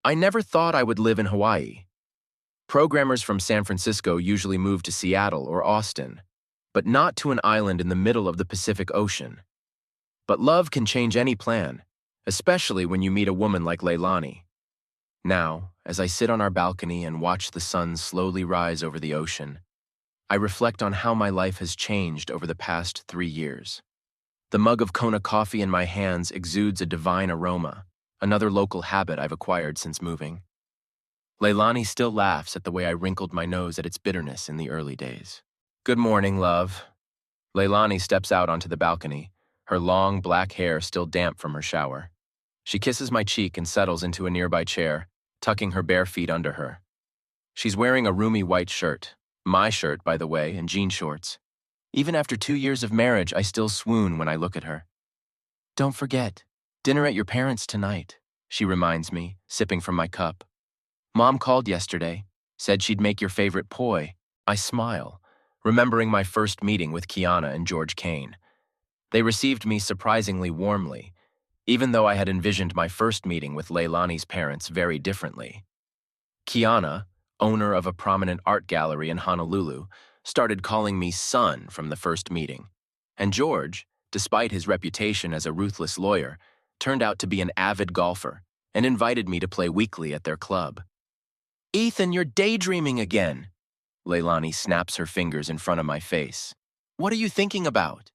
I never thought I would live in Hawaii. Programmers from San Francisco usually move to Seattle or Austin, but not to an island in the middle of the Pacific Ocean. But love can change any plan, especially when you meet a woman like Leilani. Now, as I sit on our balcony and watch the sun slowly rise over the ocean, I reflect on how my life has changed over the past 3 years. The mug of Kona coffee in my hands exudes a divine aroma, another local habit I've acquired since moving. Leilani still laughs at the way I wrinkled my nose at its bitterness in the early days. Good morning, love. Leilani steps out onto the balcony, her long black hair still damp from her shower. She kisses my cheek and settles into a nearby chair, tucking her bare feet under her. She's wearing a roomy white shirt, my shirt, by the way, and jean shorts. Even after 2 years of marriage, I still swoon when I look at her. Don't forget, dinner at your parents' tonight, she reminds me, sipping from my cup. Mom called yesterday, said she'd make your favorite poi. I smile, remembering my first meeting with Kiana and George Kane. They received me surprisingly warmly, even though I had envisioned my first meeting with Leilani's parents very differently. Kiana, owner of a prominent art gallery in Honolulu, started calling me son from the first meeting, and George, despite his reputation as a ruthless lawyer, turned out to be an avid golfer and invited me to play weekly at their club. Ethan, you're daydreaming again. Leilani snaps her fingers in front of my face. What are you thinking about?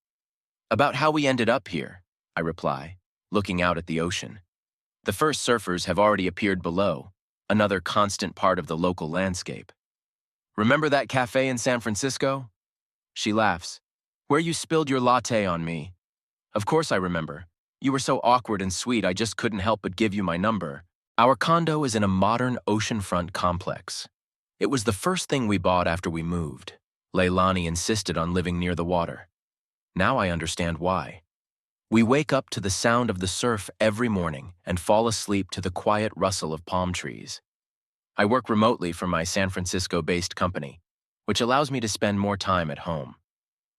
About how we ended up here, I reply, looking out at the ocean. The first surfers have already appeared below, another constant part of the local landscape. Remember that cafe in San Francisco? She laughs. Where you spilled your latte on me. Of course I remember. You were so awkward and sweet I just couldn't help but give you my number. Our condo is in a modern oceanfront complex. It was the first thing we bought after we moved. Leilani insisted on living near the water. Now I understand why. We wake up to the sound of the surf every morning and fall asleep to the quiet rustle of palm trees. I work remotely from my San Francisco-based company, which allows me to spend more time at home.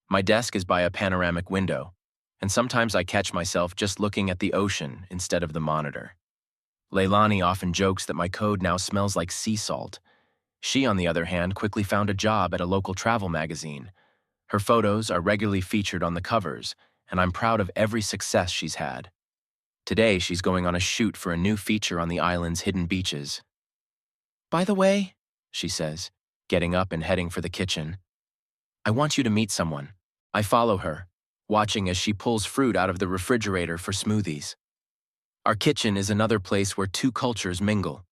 My desk is by a panoramic window, and sometimes I catch myself just looking at the ocean instead of the monitor. Leilani often jokes that my code now smells like sea salt. She, on the other hand, quickly found a job at a local travel magazine. Her photos are regularly featured on the covers, and I'm proud of every success she's had. Today, she's going on a shoot for a new feature on the island's hidden beaches. By the way, she says, getting up and heading for the kitchen, I want you to meet someone. I follow her, watching as she pulls fruit out of the refrigerator for smoothies. Our kitchen is another place where two cultures mingle.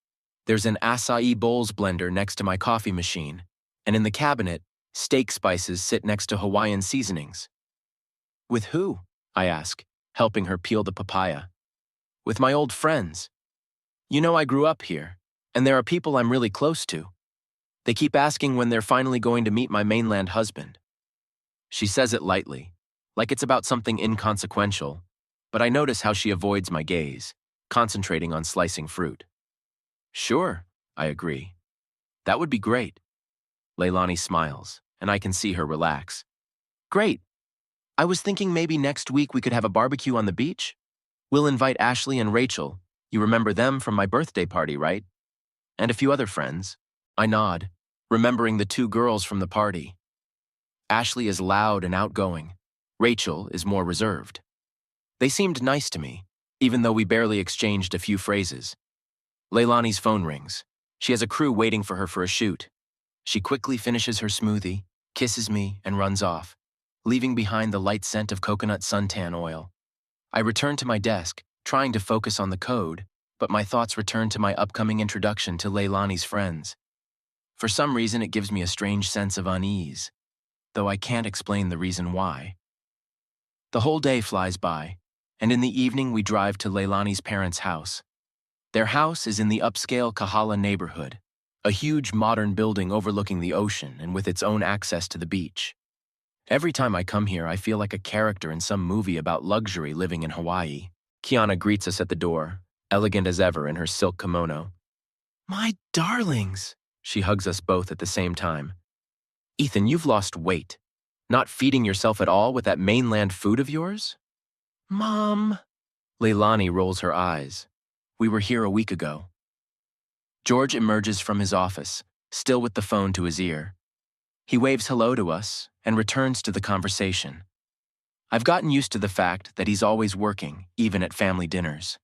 There's an acai bowls blender next to my coffee machine, and in the cabinet, steak spices sit next to Hawaiian seasonings. With who? I ask, helping her peel the papaya. With my old friends. You know, I grew up here, and there are people I'm really close to. They keep asking when they're finally going to meet my mainland husband. She says it lightly, like it's about something inconsequential, but I notice how she avoids my gaze, concentrating on slicing fruit. Sure, I agree. That would be great. Leilani smiles, and I can see her relax. Great. I was thinking maybe next week we could have a barbecue on the beach. We'll invite Ashley and Rachel. You remember them from my birthday party, right? And a few other friends. I nod, remembering the 2 girls from the party. Ashley is loud and outgoing. Rachel is more reserved. They seemed nice to me, even though we barely exchanged a few phrases. Leilani's phone rings. She has a crew waiting for her for a shoot. She quickly finishes her smoothie, kisses me, and runs off, leaving behind the light scent of coconut suntan oil. I return to my desk, trying to focus on the code, but my thoughts return to my upcoming introduction to Leilani's friends. For some reason, it gives me a strange sense of unease, though I can't explain the reason why. The whole day flies by, and in the evening we drive to Leilani's parents' house. Their house is in the upscale Kahala neighborhood, a huge modern building overlooking the ocean and with its own access to the beach. Every time I come here, I feel like a character in some movie about luxury living in Hawaii. Kiana greets us at the door, elegant as ever in her silk kimono. My darlings! She hugs us both at the same time. Ethan, you've lost weight. Not feeding yourself at all with that mainland food of yours? Mom! Leilani rolls her eyes. We were here a week ago. George emerges from his office, still with the phone to his ear. He waves hello to us and returns to the conversation. I've gotten used to the fact that he's always working, even at family dinners.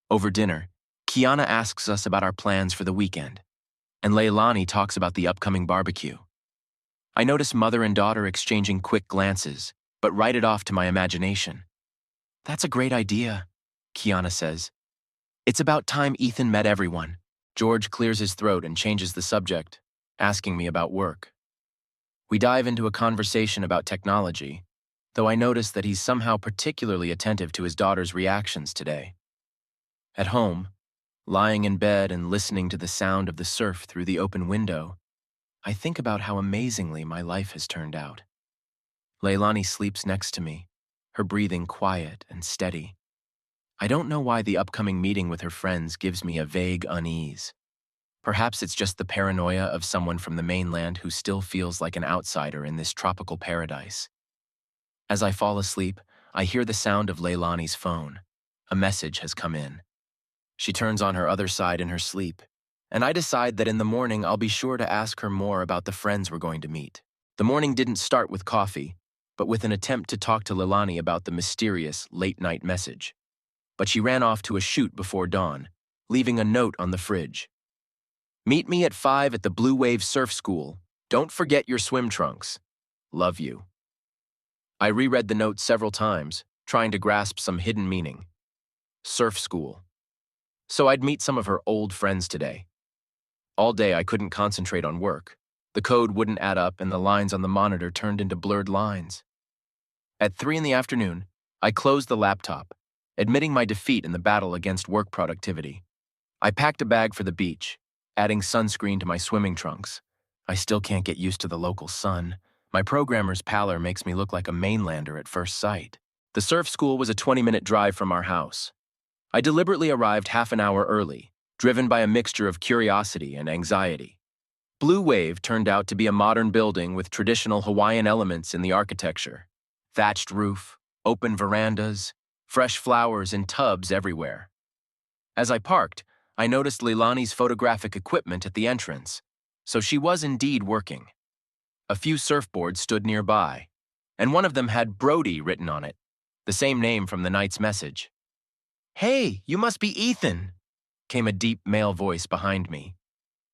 Over dinner, Kiana asks us about our plans for the weekend, and Leilani talks about the upcoming barbecue. I notice mother and daughter exchanging quick glances, but write it off to my imagination. That's a great idea, Kiana says. It's about time Ethan met everyone. George clears his throat and changes the subject, asking me about work. We dive into a conversation about technology, though I notice that he's somehow particularly attentive to his daughter's reactions today. At home, lying in bed and listening to the sound of the surf through the open window, I think about how amazingly my life has turned out. Leilani sleeps next to me, her breathing quiet and steady. I don't know why the upcoming meeting with her friends gives me a vague unease. Perhaps it's just the paranoia of someone from the mainland who still feels like an outsider in this tropical paradise. As I fall asleep, I hear the sound of Leilani's phone. A message has come in. She turns on her other side in her sleep, and I decide that in the morning I'll be sure to ask her more about the friends we're going to meet. The morning didn't start with coffee, but with an attempt to talk to Leilani about the mysterious late-night message. But she ran off to a shoot before dawn, leaving a note on the fridge. Meet me at 5 at the Blue Wave Surf School. Don't forget your swim trunks. Love you. I reread the note several times, trying to grasp some hidden meaning. Surf school. So I'd meet some of her old friends today. All day I couldn't concentrate on work. The code wouldn't add up and the lines on the monitor turned into blurred lines. At 3 in the afternoon, I closed the laptop, admitting my defeat in the battle against work productivity. I packed a bag for the beach, adding sunscreen to my swimming trunks. I still can't get used to the local sun. My programmer's pallor makes me look like a mainlander at first sight. The surf school was a 20-minute drive from our house. I deliberately arrived half an hour early, driven by a mixture of curiosity and anxiety. Blue Wave turned out to be a modern building with traditional Hawaiian elements in the architecture. Thatched roof, open verandas, fresh flowers in tubs everywhere. As I parked, I noticed Leilani's photographic equipment at the entrance, so she was indeed working. A few surfboards stood nearby, and one of them had Brody written on it, the same name from the night's message. "Hey, you must be Ethan," came a deep male voice behind me.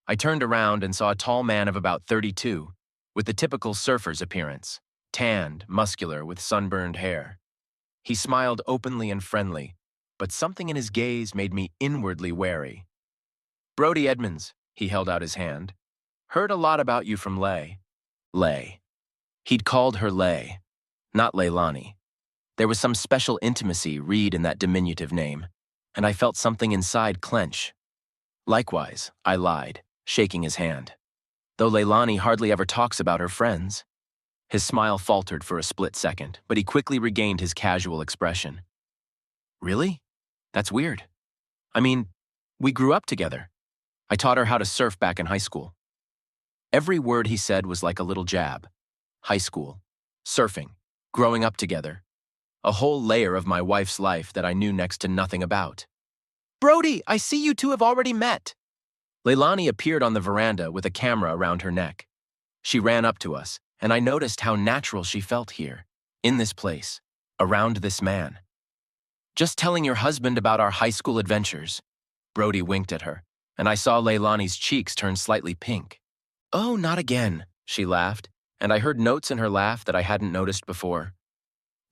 I turned around and saw a tall man of about 32, with the typical surfer's appearance, tanned, muscular, with sunburned hair. He smiled openly and friendly, but something in his gaze made me inwardly wary. "Brody Edmonds," he held out his hand. "Heard a lot about you from Lay." Lay. He'd called her Lay, not Leilani. There was some special intimacy read in that diminutive name, and I felt something inside clench. Likewise, I lied, shaking his hand. Though Leilani hardly ever talks about her friends. His smile faltered for a split second, but he quickly regained his casual expression. "Really? That's weird. I mean, we grew up together. I taught her how to surf back in high school." Every word he said was like a little jab. High school, surfing, growing up together. A whole layer of my wife's life that I knew next to nothing about. "Brody, I see you two have already met." Leilani appeared on the veranda with a camera around her neck. She ran up to us, and I noticed how natural she felt here, in this place, around this man. "Just telling your husband about our high school adventures." Brody winked at her, and I saw Leilani's cheeks turn slightly pink. "Oh, not again," she laughed, and I heard notes in her laugh that I hadn't noticed before.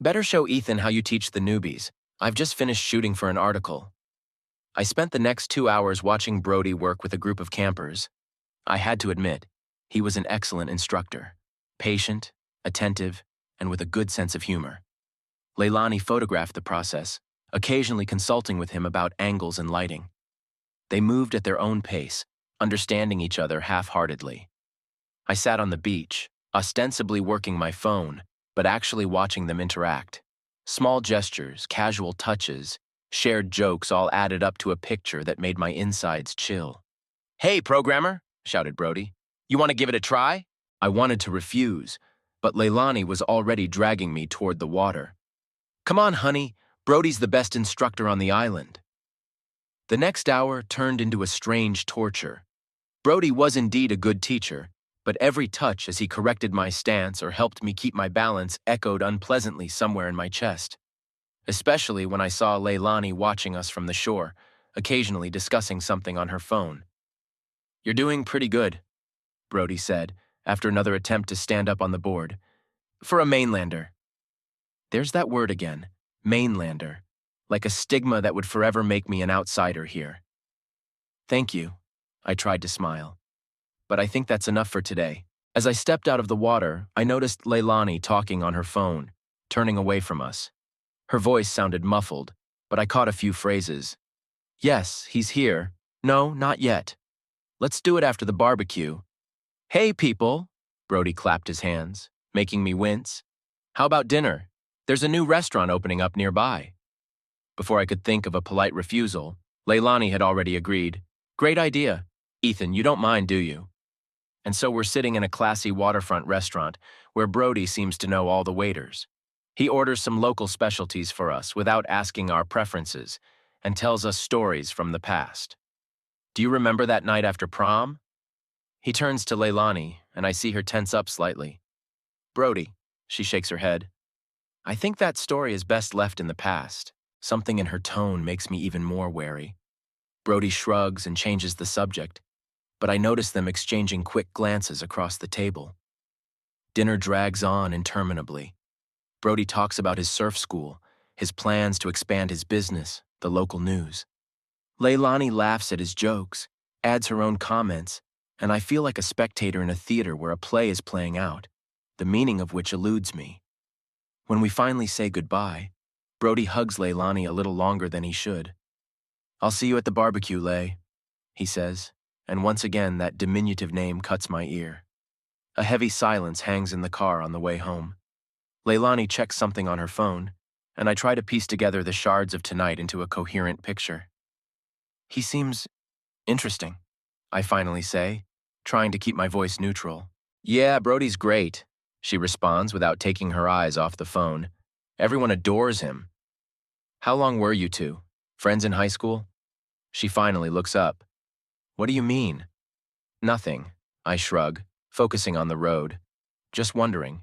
"Better show Ethan how you teach the newbies. I've just finished shooting for an article." I spent the next 2 hours watching Brody work with a group of campers. I had to admit, he was an excellent instructor, patient, attentive, and with a good sense of humor. Leilani photographed the process, occasionally consulting with him about angles and lighting. They moved at their own pace, understanding each other half-heartedly. I sat on the beach, ostensibly working my phone, but actually watching them interact. Small gestures, casual touches, shared jokes all added up to a picture that made my insides chill. "Hey, programmer," shouted Brody. "You want to give it a try?" I wanted to refuse, but Leilani was already dragging me toward the water. "Come on, honey. Brody's the best instructor on the island." The next hour turned into a strange torture. Brody was indeed a good teacher, but every touch as he corrected my stance or helped me keep my balance echoed unpleasantly somewhere in my chest, especially when I saw Leilani watching us from the shore, occasionally discussing something on her phone. "You're doing pretty good," Brody said, after another attempt to stand up on the board. "For a mainlander." There's that word again, mainlander, like a stigma that would forever make me an outsider here. "Thank you," I tried to smile. "But I think that's enough for today." As I stepped out of the water, I noticed Leilani talking on her phone, turning away from us. Her voice sounded muffled, but I caught a few phrases. "Yes, he's here. No, not yet. Let's do it after the barbecue. Hey, people!" Brody clapped his hands, making me wince. "How about dinner? There's a new restaurant opening up nearby." Before I could think of a polite refusal, Leilani had already agreed. "Great idea. Ethan, you don't mind, do you?" And so we're sitting in a classy waterfront restaurant where Brody seems to know all the waiters. He orders some local specialties for us without asking our preferences and tells us stories from the past. "Do you remember that night after prom?" He turns to Leilani, and I see her tense up slightly. "Brody," she shakes her head. "I think that story is best left in the past." Something in her tone makes me even more wary. Brody shrugs and changes the subject, but I notice them exchanging quick glances across the table. Dinner drags on interminably. Brody talks about his surf school, his plans to expand his business, the local news. Leilani laughs at his jokes, adds her own comments, and I feel like a spectator in a theater where a play is playing out, the meaning of which eludes me. When we finally say goodbye, Brody hugs Leilani a little longer than he should. "I'll see you at the barbecue, Lei," he says, and once again that diminutive name cuts my ear. A heavy silence hangs in the car on the way home. Leilani checks something on her phone, and I try to piece together the shards of tonight into a coherent picture. "He seems interesting," I finally say, trying to keep my voice neutral. "Yeah, Brody's great," she responds without taking her eyes off the phone. "Everyone adores him." "How long were you two? Friends in high school?" She finally looks up. "What do you mean?" "Nothing," I shrug, focusing on the road. "Just wondering."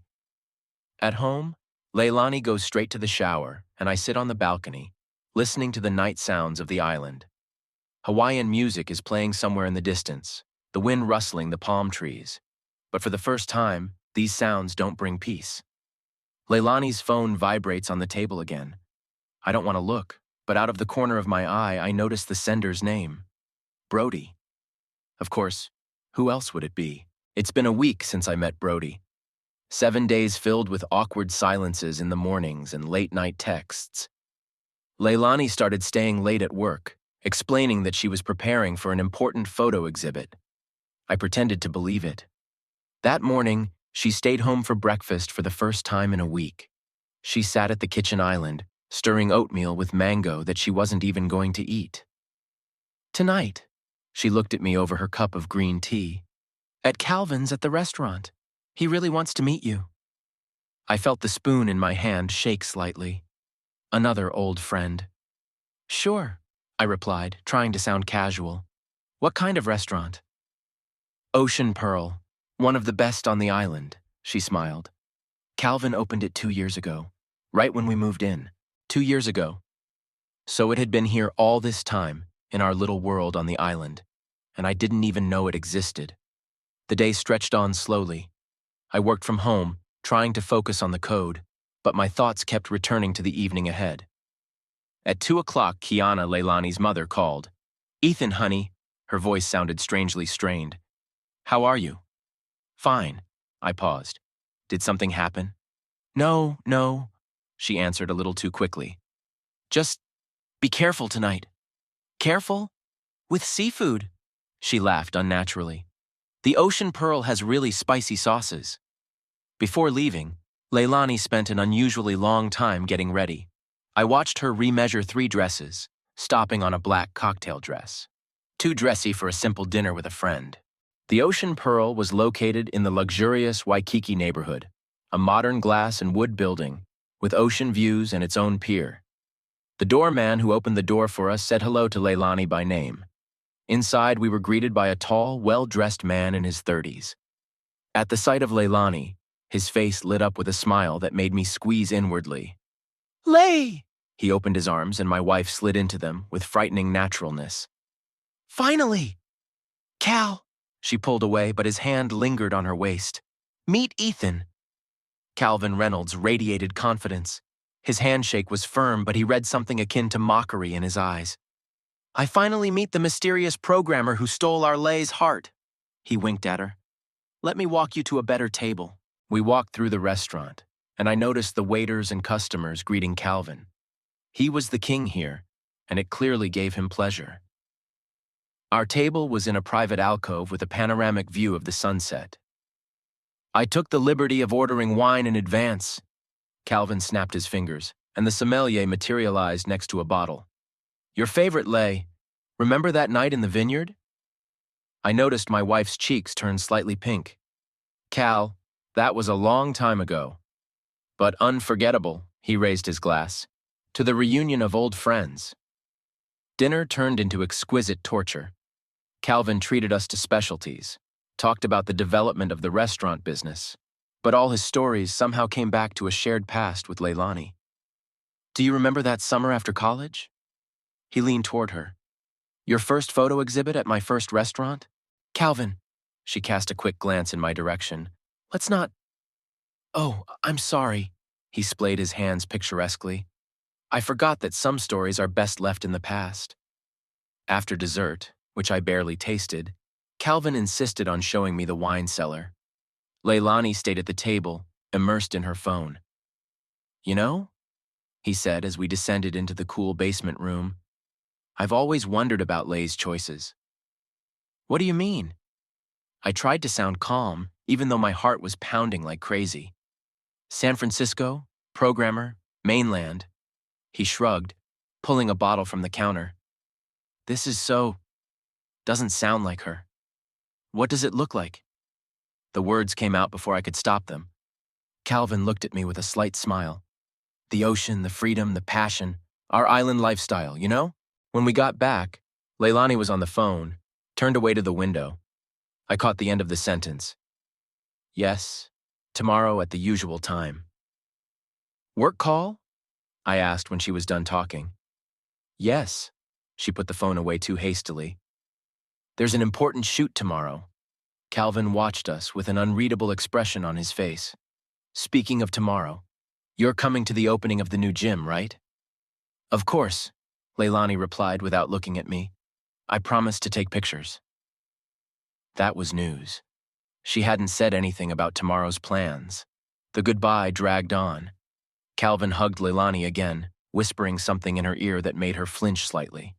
At home, Leilani goes straight to the shower, and I sit on the balcony, listening to the night sounds of the island. Hawaiian music is playing somewhere in the distance, the wind rustling the palm trees. But for the first time, these sounds don't bring peace. Leilani's phone vibrates on the table again. I don't want to look, but out of the corner of my eye, I notice the sender's name. Brody. Of course, who else would it be? It's been a week since I met Brody. 7 days filled with awkward silences in the mornings and late-night texts. Leilani started staying late at work, explaining that she was preparing for an important photo exhibit. I pretended to believe it. That morning, she stayed home for breakfast for the first time in a week. She sat at the kitchen island, stirring oatmeal with mango that she wasn't even going to eat. "Tonight," she looked at me over her cup of green tea, "at Calvin's at the restaurant. He really wants to meet you." I felt the spoon in my hand shake slightly. Another old friend. "Sure," I replied, trying to sound casual. "What kind of restaurant?" "Ocean Pearl, one of the best on the island," she smiled. "Calvin opened it 2 years ago, right when we moved in. 2 years ago." So it had been here all this time, in our little world on the island, and I didn't even know it existed. The day stretched on slowly. I worked from home, trying to focus on the code, but my thoughts kept returning to the evening ahead. At 2 o'clock, Kiana, Leilani's mother, called. "Ethan, honey." Her voice sounded strangely strained. "How are you?" "Fine." I paused. "Did something happen?" No, she answered a little too quickly. "Just be careful tonight." "Careful? With seafood?" She laughed unnaturally. "The Ocean Pearl has really spicy sauces." Before leaving, Leilani spent an unusually long time getting ready. I watched her remeasure 3 dresses, stopping on a black cocktail dress. Too dressy for a simple dinner with a friend. The Ocean Pearl was located in the luxurious Waikiki neighborhood, a modern glass and wood building with ocean views and its own pier. The doorman who opened the door for us said hello to Leilani by name. Inside, we were greeted by a tall, well-dressed man in his 30s. At the sight of Leilani, his face lit up with a smile that made me squeeze inwardly. "Lei!" He opened his arms and my wife slid into them with frightening naturalness. "Finally!" "Cal!" She pulled away, but his hand lingered on her waist. "Meet Ethan." Calvin Reynolds radiated confidence. His handshake was firm, but he read something akin to mockery in his eyes. "I finally meet the mysterious programmer who stole our Lei's heart." He winked at her. "Let me walk you to a better table." We walked through the restaurant, and I noticed the waiters and customers greeting Calvin. He was the king here, and it clearly gave him pleasure. Our table was in a private alcove with a panoramic view of the sunset. "I took the liberty of ordering wine in advance." Calvin snapped his fingers, and the sommelier materialized next to a bottle. "Your favorite, Lei. Remember that night in the vineyard?" I noticed my wife's cheeks turn slightly pink. "Cal, that was a long time ago. But unforgettable," he raised his glass, "to the reunion of old friends." Dinner turned into exquisite torture. Calvin treated us to specialties, talked about the development of the restaurant business, but all his stories somehow came back to a shared past with Leilani. "Do you remember that summer after college?" He leaned toward her. "Your first photo exhibit at my first restaurant?" "Calvin," she cast a quick glance in my direction. "Let's not—" "Oh, I'm sorry," he splayed his hands picturesquely. "I forgot that some stories are best left in the past." After dessert, which I barely tasted, Calvin insisted on showing me the wine cellar. Leilani stayed at the table, immersed in her phone. "You know," he said as we descended into the cool basement room, "I've always wondered about Lei's choices." "What do you mean?" I tried to sound calm, even though my heart was pounding like crazy. "San Francisco, programmer, mainland." He shrugged, pulling a bottle from the counter. "This is so... doesn't sound like her. What does it look like?" The words came out before I could stop them. Calvin looked at me with a slight smile. "The ocean, the freedom, the passion, our island lifestyle, you know?" When we got back, Leilani was on the phone, turned away to the window. I caught the end of the sentence. "Yes, tomorrow at the usual time." "Work call?" I asked when she was done talking. "Yes." She put the phone away too hastily. "There's an important shoot tomorrow." Calvin watched us with an unreadable expression on his face. "Speaking of tomorrow, you're coming to the opening of the new gym, right?" "Of course," Leilani replied without looking at me. "I promised to take pictures." That was news. She hadn't said anything about tomorrow's plans. The goodbye dragged on. Calvin hugged Leilani again, whispering something in her ear that made her flinch slightly.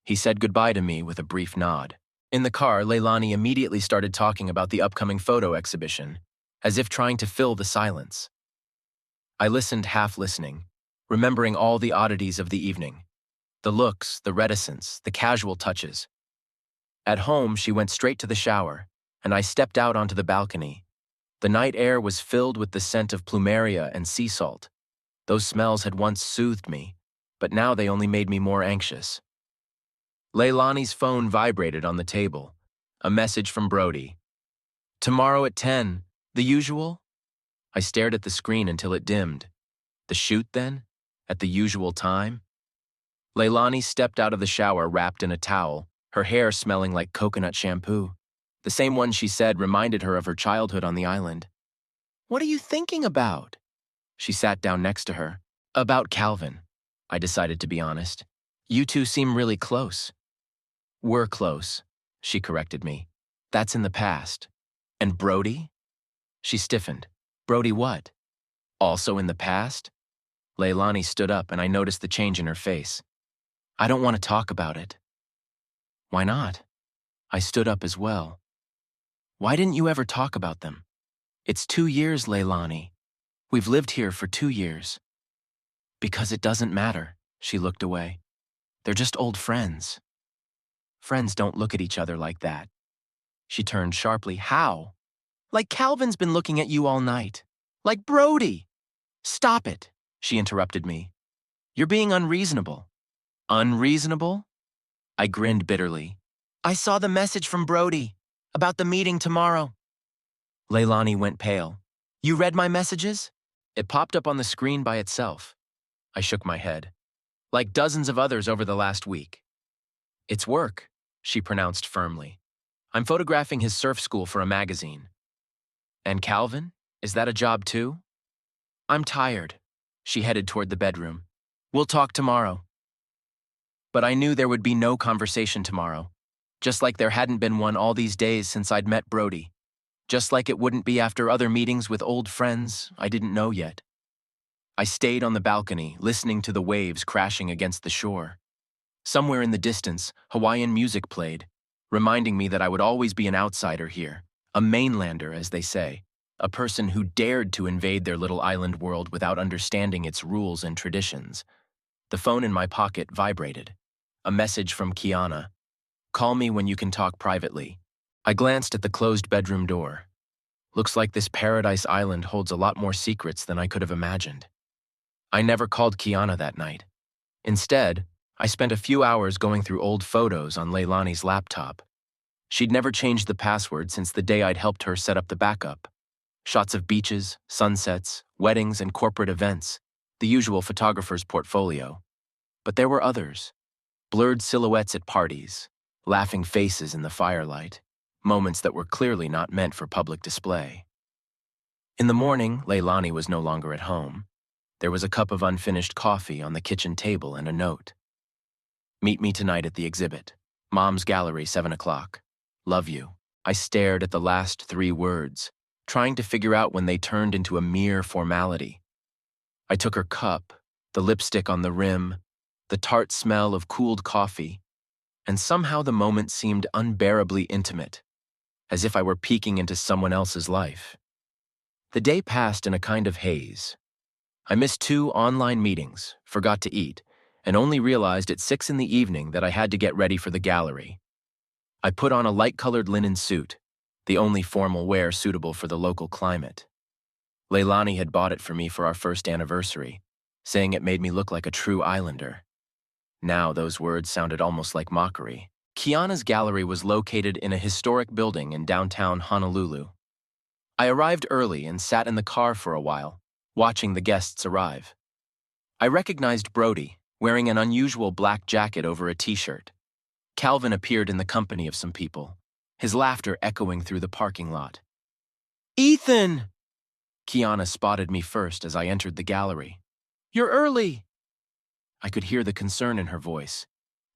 He said goodbye to me with a brief nod. In the car, Leilani immediately started talking about the upcoming photo exhibition, as if trying to fill the silence. I listened half listening, remembering all the oddities of the evening. The looks, the reticence, the casual touches. At home, she went straight to the shower, and I stepped out onto the balcony. The night air was filled with the scent of plumeria and sea salt. Those smells had once soothed me, but now they only made me more anxious. Leilani's phone vibrated on the table. A message from Brody. "Tomorrow at 10, the usual?" I stared at the screen until it dimmed. The shoot, then? At the usual time? Leilani stepped out of the shower wrapped in a towel, her hair smelling like coconut shampoo. The same one she said reminded her of her childhood on the island. "What are you thinking about?" She sat down next to her. "About Calvin," I decided to be honest. "You two seem really close." "We're close," she corrected me. "That's in the past." "And Brody?" She stiffened. "Brody what? Also in the past?" Leilani stood up and I noticed the change in her face. "I don't want to talk about it." "Why not?" I stood up as well. "Why didn't you ever talk about them?" "It's 2 years, Leilani. We've lived here for 2 years." "Because it doesn't matter," she looked away. "They're just old friends." "Friends don't look at each other like that." She turned sharply. "How?" "Like Calvin's been looking at you all night. Like Brody." "Stop it," she interrupted me. You're being unreasonable. Unreasonable? I grinned bitterly. I saw the message from Brody about the meeting tomorrow. Leilani went pale. You read my messages? It popped up on the screen by itself. I shook my head. Like dozens of others over the last week. It's work, she pronounced firmly. I'm photographing his surf school for a magazine. And Calvin? Is that a job too? I'm tired. She headed toward the bedroom. We'll talk tomorrow. But I knew there would be no conversation tomorrow. Just like there hadn't been one all these days since I'd met Brody. Just like it wouldn't be after other meetings with old friends I didn't know yet. I stayed on the balcony, listening to the waves crashing against the shore. Somewhere in the distance, Hawaiian music played, reminding me that I would always be an outsider here, a mainlander, as they say, a person who dared to invade their little island world without understanding its rules and traditions. The phone in my pocket vibrated. A message from Kiana. Call me when you can talk privately. I glanced at the closed bedroom door. Looks like this paradise island holds a lot more secrets than I could have imagined. I never called Kiana that night. Instead, I spent a few hours going through old photos on Leilani's laptop. She'd never changed the password since the day I'd helped her set up the backup. Shots of beaches, sunsets, weddings, and corporate events, the usual photographer's portfolio. But there were others. Blurred silhouettes at parties, laughing faces in the firelight, moments that were clearly not meant for public display. In the morning, Leilani was no longer at home. There was a cup of unfinished coffee on the kitchen table and a note. Meet me tonight at the exhibit. Mom's Gallery, 7 o'clock. Love you. I stared at the last 3 words, trying to figure out when they turned into a mere formality. I took her cup, the lipstick on the rim, the tart smell of cooled coffee, and somehow the moment seemed unbearably intimate, as if I were peeking into someone else's life. The day passed in a kind of haze. I missed 2 online meetings, forgot to eat, and only realized at 6 in the evening that I had to get ready for the gallery. I put on a light-colored linen suit, the only formal wear suitable for the local climate. Leilani had bought it for me for our first anniversary, saying it made me look like a true islander. Now those words sounded almost like mockery. Kiana's gallery was located in a historic building in downtown Honolulu. I arrived early and sat in the car for a while, watching the guests arrive. I recognized Brody, wearing an unusual black jacket over a t-shirt. Calvin appeared in the company of some people, his laughter echoing through the parking lot. Ethan! Kiana spotted me first as I entered the gallery. You're early! I could hear the concern in her voice,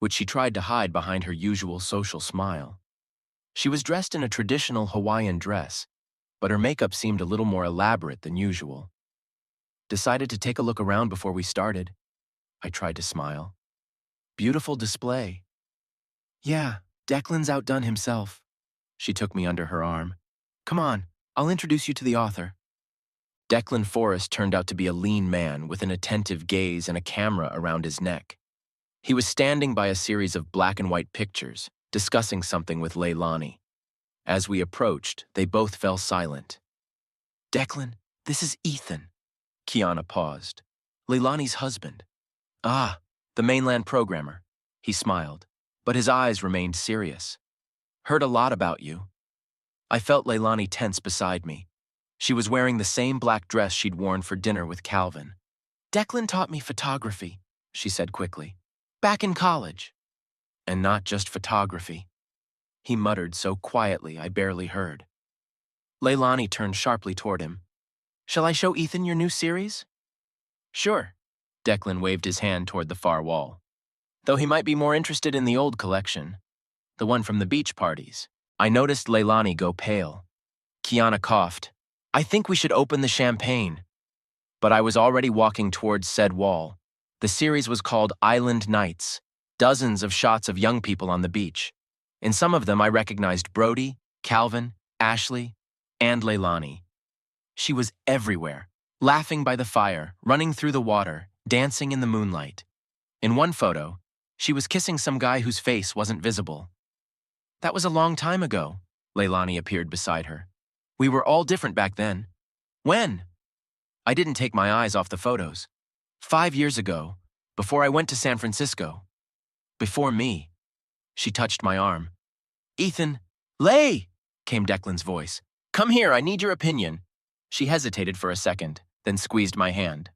which she tried to hide behind her usual social smile. She was dressed in a traditional Hawaiian dress, but her makeup seemed a little more elaborate than usual. Decided to take a look around before we started. I tried to smile. Beautiful display. Yeah, Declan's outdone himself. She took me under her arm. Come on, I'll introduce you to the author. Declan Forrest turned out to be a lean man with an attentive gaze and a camera around his neck. He was standing by a series of black and white pictures, discussing something with Leilani. As we approached, they both fell silent. Declan, this is Ethan. Kiana paused. Leilani's husband. Ah, the mainland programmer. He smiled, but his eyes remained serious. Heard a lot about you. I felt Leilani tense beside me. She was wearing the same black dress she'd worn for dinner with Calvin. Declan taught me photography, she said quickly. Back in college. And not just photography. He muttered so quietly I barely heard. Leilani turned sharply toward him. Shall I show Ethan your new series? Sure. Declan waved his hand toward the far wall. Though he might be more interested in the old collection, the one from the beach parties. I noticed Leilani go pale. Kiana coughed. I think we should open the champagne. But I was already walking towards said wall. The series was called Island Nights, dozens of shots of young people on the beach. In some of them I recognized Brody, Calvin, Ashley, and Leilani. She was everywhere, laughing by the fire, running through the water, dancing in the moonlight. In one photo, she was kissing some guy whose face wasn't visible. That was a long time ago. Leilani appeared beside her. We were all different back then. When? I didn't take my eyes off the photos. 5 years ago, Before I went to San Francisco. Before me. She touched my arm. Ethan, Lay! Came Declan's voice. Come here, I need your opinion. She hesitated for a second, then squeezed my hand.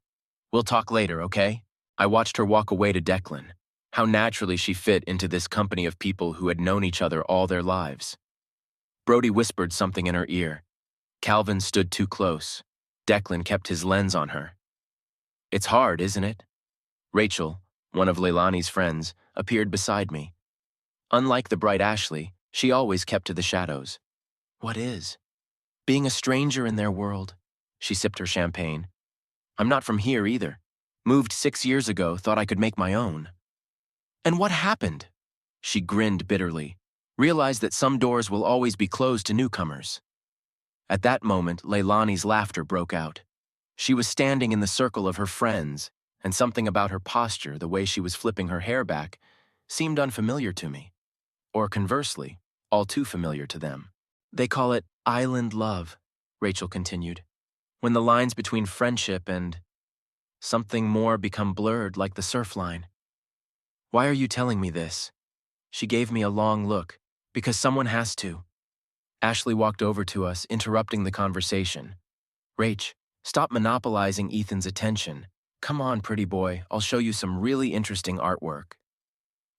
We'll talk later, okay? I watched her walk away to Declan. How naturally she fit into this company of people who had known each other all their lives. Brody whispered something in her ear. Calvin stood too close. Declan kept his lens on her. It's hard, isn't it? Rachel, one of Leilani's friends, appeared beside me. Unlike the bright Ashley, she always kept to the shadows. What is? Being a stranger in their world. She sipped her champagne. I'm not from here either. Moved 6 years ago, thought I could make my own. And what happened? She grinned bitterly, realized that some doors will always be closed to newcomers. At that moment, Leilani's laughter broke out. She was standing in the circle of her friends, and something about her posture, the way she was flipping her hair back, seemed unfamiliar to me. Or conversely, all too familiar to them. They call it island love, Rachel continued, when the lines between friendship and something more become blurred like the surf line. Why are you telling me this? She gave me a long look, because someone has to. Ashley walked over to us, interrupting the conversation. Rach, stop monopolizing Ethan's attention. Come on, pretty boy, I'll show you some really interesting artwork.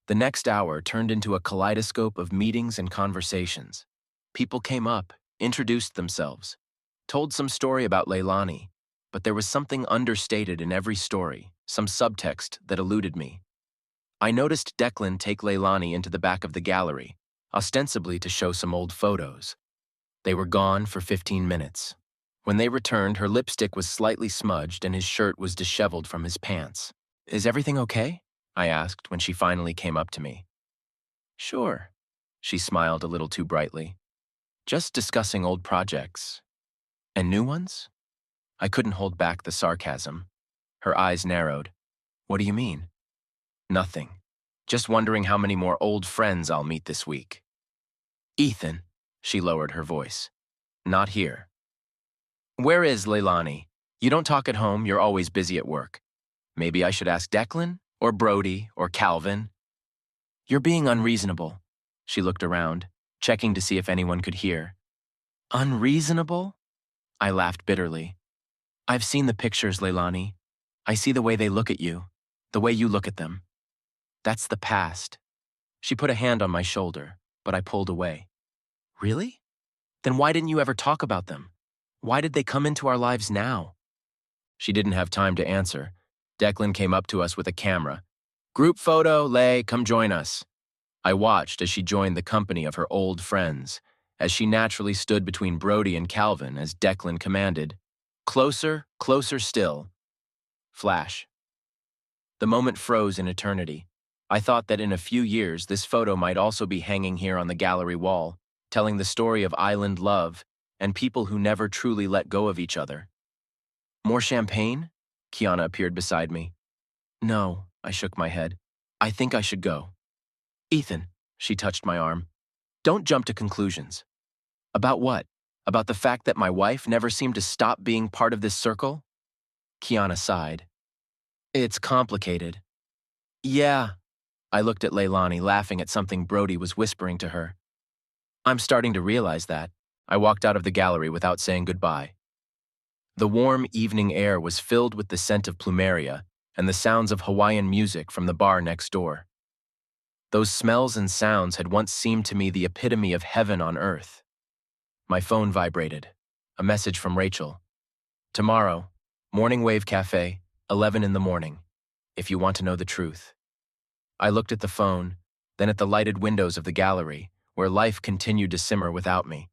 The next hour turned into a kaleidoscope of meetings and conversations. People came up, introduced themselves, told some story about Leilani, but there was something understated in every story, some subtext that eluded me. I noticed Declan take Leilani into the back of the gallery, ostensibly to show some old photos. They were gone for 15 minutes. When they returned, her lipstick was slightly smudged and his shirt was disheveled from his pants. Is everything okay? I asked when she finally came up to me. Sure, she smiled a little too brightly. Just discussing old projects. And new ones? I couldn't hold back the sarcasm. Her eyes narrowed. What do you mean? Nothing. Just wondering how many more old friends I'll meet this week. Ethan, she lowered her voice. Not here. Where is Leilani? You don't talk at home, you're always busy at work. Maybe I should ask Declan, or Brody, or Calvin. You're being unreasonable. She looked around, checking to see if anyone could hear. Unreasonable? I laughed bitterly. I've seen the pictures, Leilani. I see the way they look at you, the way you look at them. That's the past. She put a hand on my shoulder, but I pulled away. Really? Then why didn't you ever talk about them? Why did they come into our lives now? She didn't have time to answer. Declan came up to us with a camera. Group photo, Lay, come join us. I watched as she joined the company of her old friends, as she naturally stood between Brody and Calvin as Declan commanded. Closer, closer still. Flash. The moment froze in eternity. I thought that in a few years this photo might also be hanging here on the gallery wall, telling the story of island love and people who never truly let go of each other. More champagne? Kiana appeared beside me. No, I shook my head. I think I should go. Ethan, she touched my arm. Don't jump to conclusions. About what? About the fact that my wife never seemed to stop being part of this circle? Kiana sighed. It's complicated. Yeah. I looked at Leilani, laughing at something Brody was whispering to her. I'm starting to realize that. I walked out of the gallery without saying goodbye. The warm evening air was filled with the scent of plumeria and the sounds of Hawaiian music from the bar next door. Those smells and sounds had once seemed to me the epitome of heaven on earth. My phone vibrated. A message from Rachel. Tomorrow, Morning Wave Cafe, 11 in the morning, if you want to know the truth. I looked at the phone, then at the lighted windows of the gallery, where life continued to simmer without me.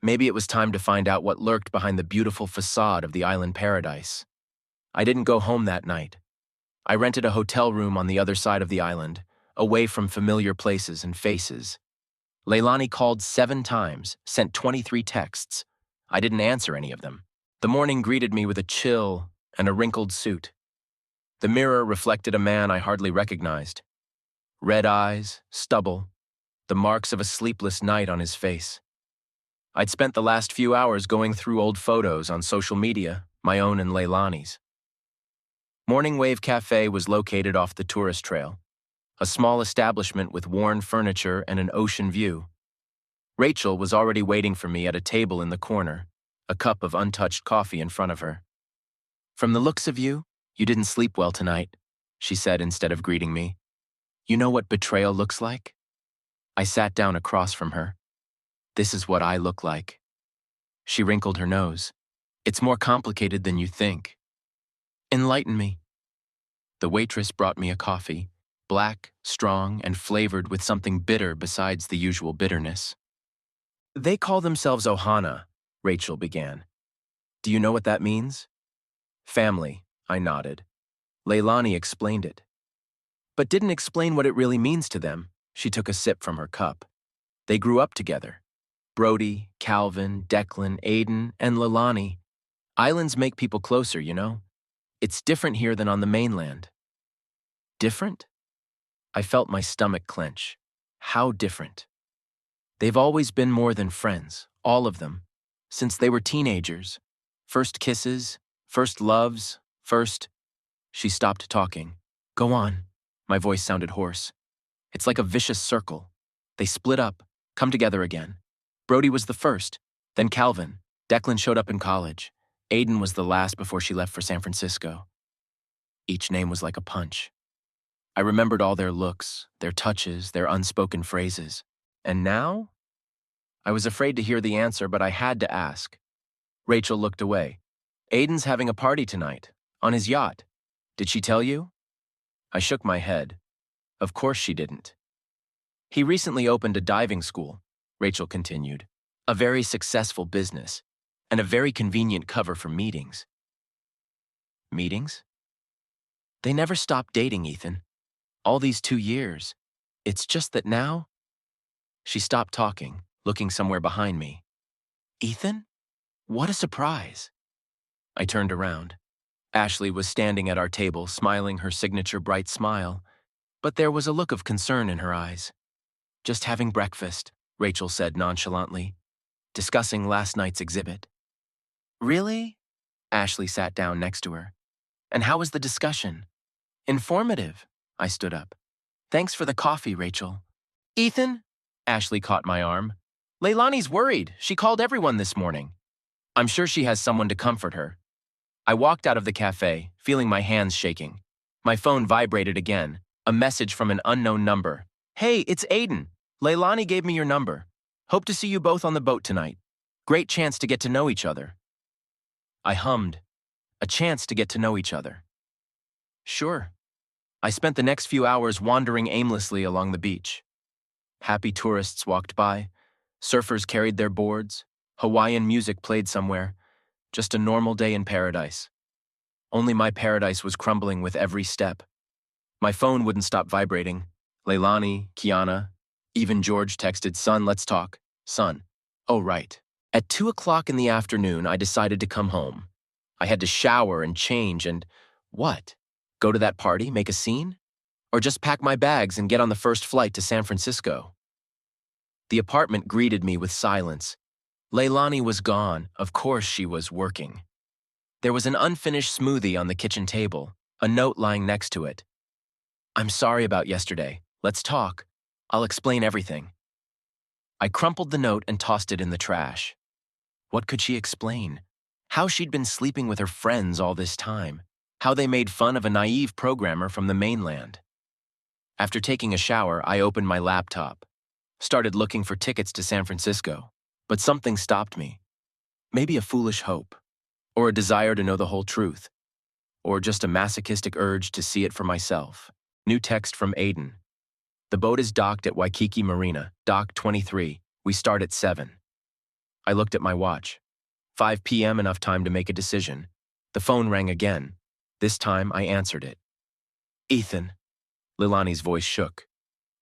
Maybe it was time to find out what lurked behind the beautiful facade of the island paradise. I didn't go home that night. I rented a hotel room on the other side of the island, away from familiar places and faces. Leilani called 7 times, sent 23 texts. I didn't answer any of them. The morning greeted me with a chill and a wrinkled suit. The mirror reflected a man I hardly recognized. Red eyes, stubble, the marks of a sleepless night on his face. I'd spent the last few hours going through old photos on social media, my own and Leilani's. Morning Wave Cafe was located off the tourist trail, a small establishment with worn furniture and an ocean view. Rachel was already waiting for me at a table in the corner, a cup of untouched coffee in front of her. "From the looks of you, you didn't sleep well tonight," she said instead of greeting me. "You know what betrayal looks like?" I sat down across from her. "This is what I look like." She wrinkled her nose. "It's more complicated than you think." "Enlighten me." The waitress brought me a coffee, black, strong, and flavored with something bitter besides the usual bitterness. "They call themselves Ohana," Rachel began. "Do you know what that means?" "Family," I nodded. Leilani explained it. But didn't explain what it really means to them. She took a sip from her cup. "They grew up together. Brody, Calvin, Declan, Aiden, and Leilani. Islands make people closer, you know? It's different here than on the mainland." "Different?" I felt my stomach clench. How different? "They've always been more than friends, all of them. Since they were teenagers. First kisses, first loves, first—" She stopped talking. "Go on." My voice sounded hoarse. "It's like a vicious circle. They split up, come together again. Brody was the first, then Calvin. Declan showed up in college. Aiden was the last before she left for San Francisco." Each name was like a punch. I remembered all their looks, their touches, their unspoken phrases. And now? I was afraid to hear the answer, but I had to ask. Rachel looked away. "Aiden's having a party tonight, on his yacht. Did she tell you?" I shook my head. Of course she didn't. "He recently opened a diving school," Rachel continued. "A very successful business, and a very convenient cover for meetings." Meetings? They never stopped dating, Ethan. All these 2 years. It's just that now— She stopped talking, looking somewhere behind me. "Ethan? What a surprise." I turned around. Ashley was standing at our table, smiling her signature bright smile, but there was a look of concern in her eyes. "Just having breakfast," Rachel said nonchalantly. "Discussing last night's exhibit." "Really?" Ashley sat down next to her. "And how was the discussion?" "Informative." I stood up. "Thanks for the coffee, Rachel." "Ethan?" Ashley caught my arm. "Leilani's worried. She called everyone this morning." "I'm sure she has someone to comfort her." I walked out of the cafe, feeling my hands shaking. My phone vibrated again, a message from an unknown number. "Hey, it's Aiden. Leilani gave me your number. Hope to see you both on the boat tonight. Great chance to get to know each other." I hummed. A chance to get to know each other. Sure. I spent the next few hours wandering aimlessly along the beach. Happy tourists walked by. Surfers carried their boards. Hawaiian music played somewhere. Just a normal day in paradise. Only my paradise was crumbling with every step. My phone wouldn't stop vibrating. Leilani, Kiana, even George texted, "Son, let's talk." Son. Oh, right. At 2 o'clock in the afternoon, I decided to come home. I had to shower and change and— what? Go to that party, make a scene? Or just pack my bags and get on the first flight to San Francisco? The apartment greeted me with silence. Leilani was gone. Of course she was working. There was an unfinished smoothie on the kitchen table, a note lying next to it. "I'm sorry about yesterday. Let's talk. I'll explain everything." I crumpled the note and tossed it in the trash. What could she explain? How she'd been sleeping with her friends all this time. How they made fun of a naive programmer from the mainland. After taking a shower, I opened my laptop. Started looking for tickets to San Francisco. But something stopped me. Maybe a foolish hope. Or a desire to know the whole truth. Or just a masochistic urge to see it for myself. New text from Aiden. "The boat is docked at Waikiki Marina, dock 23. We start at 7. I looked at my watch. 5 p.m. enough time to make a decision. The phone rang again. This time I answered it. "Ethan." Leilani's voice shook.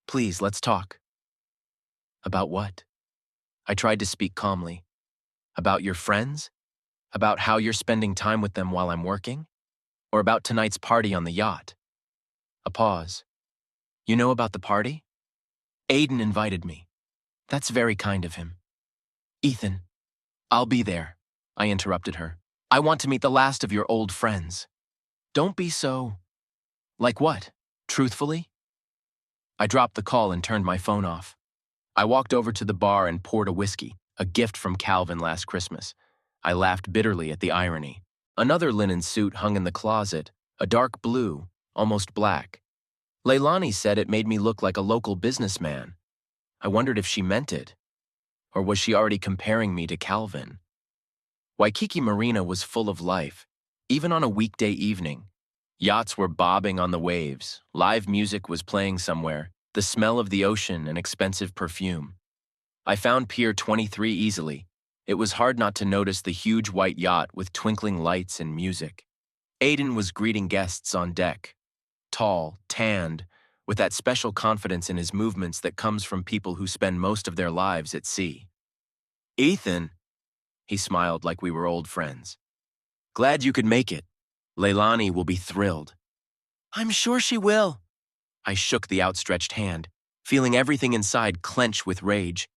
"Please, let's talk." "About what?" I tried to speak calmly. "About your friends? About how you're spending time with them while I'm working? Or about tonight's party on the yacht?" A pause. "You know about the party?" "Aiden invited me." "That's very kind of him." "Ethan." "I'll be there," I interrupted her. "I want to meet the last of your old friends." Don't be so… Like what? Truthfully? I dropped the call and turned my phone off. I walked over to the bar and poured a whiskey, a gift from Calvin last Christmas. I laughed bitterly at the irony. Another linen suit hung in the closet, a dark blue, almost black. Leilani said it made me look like a local businessman. I wondered if she meant it, or was she already comparing me to Calvin? Waikiki Marina was full of life, even on a weekday evening. Yachts were bobbing on the waves, live music was playing somewhere, the smell of the ocean and expensive perfume. I found Pier 23 easily. It was hard not to notice the huge white yacht with twinkling lights and music. Aiden was greeting guests on deck. Tall, tanned, with that special confidence in his movements that comes from people who spend most of their lives at sea. "Ethan," he smiled like we were old friends. "Glad you could make it. Leilani will be thrilled." "I'm sure she will." I shook the outstretched hand, feeling everything inside clench with rage.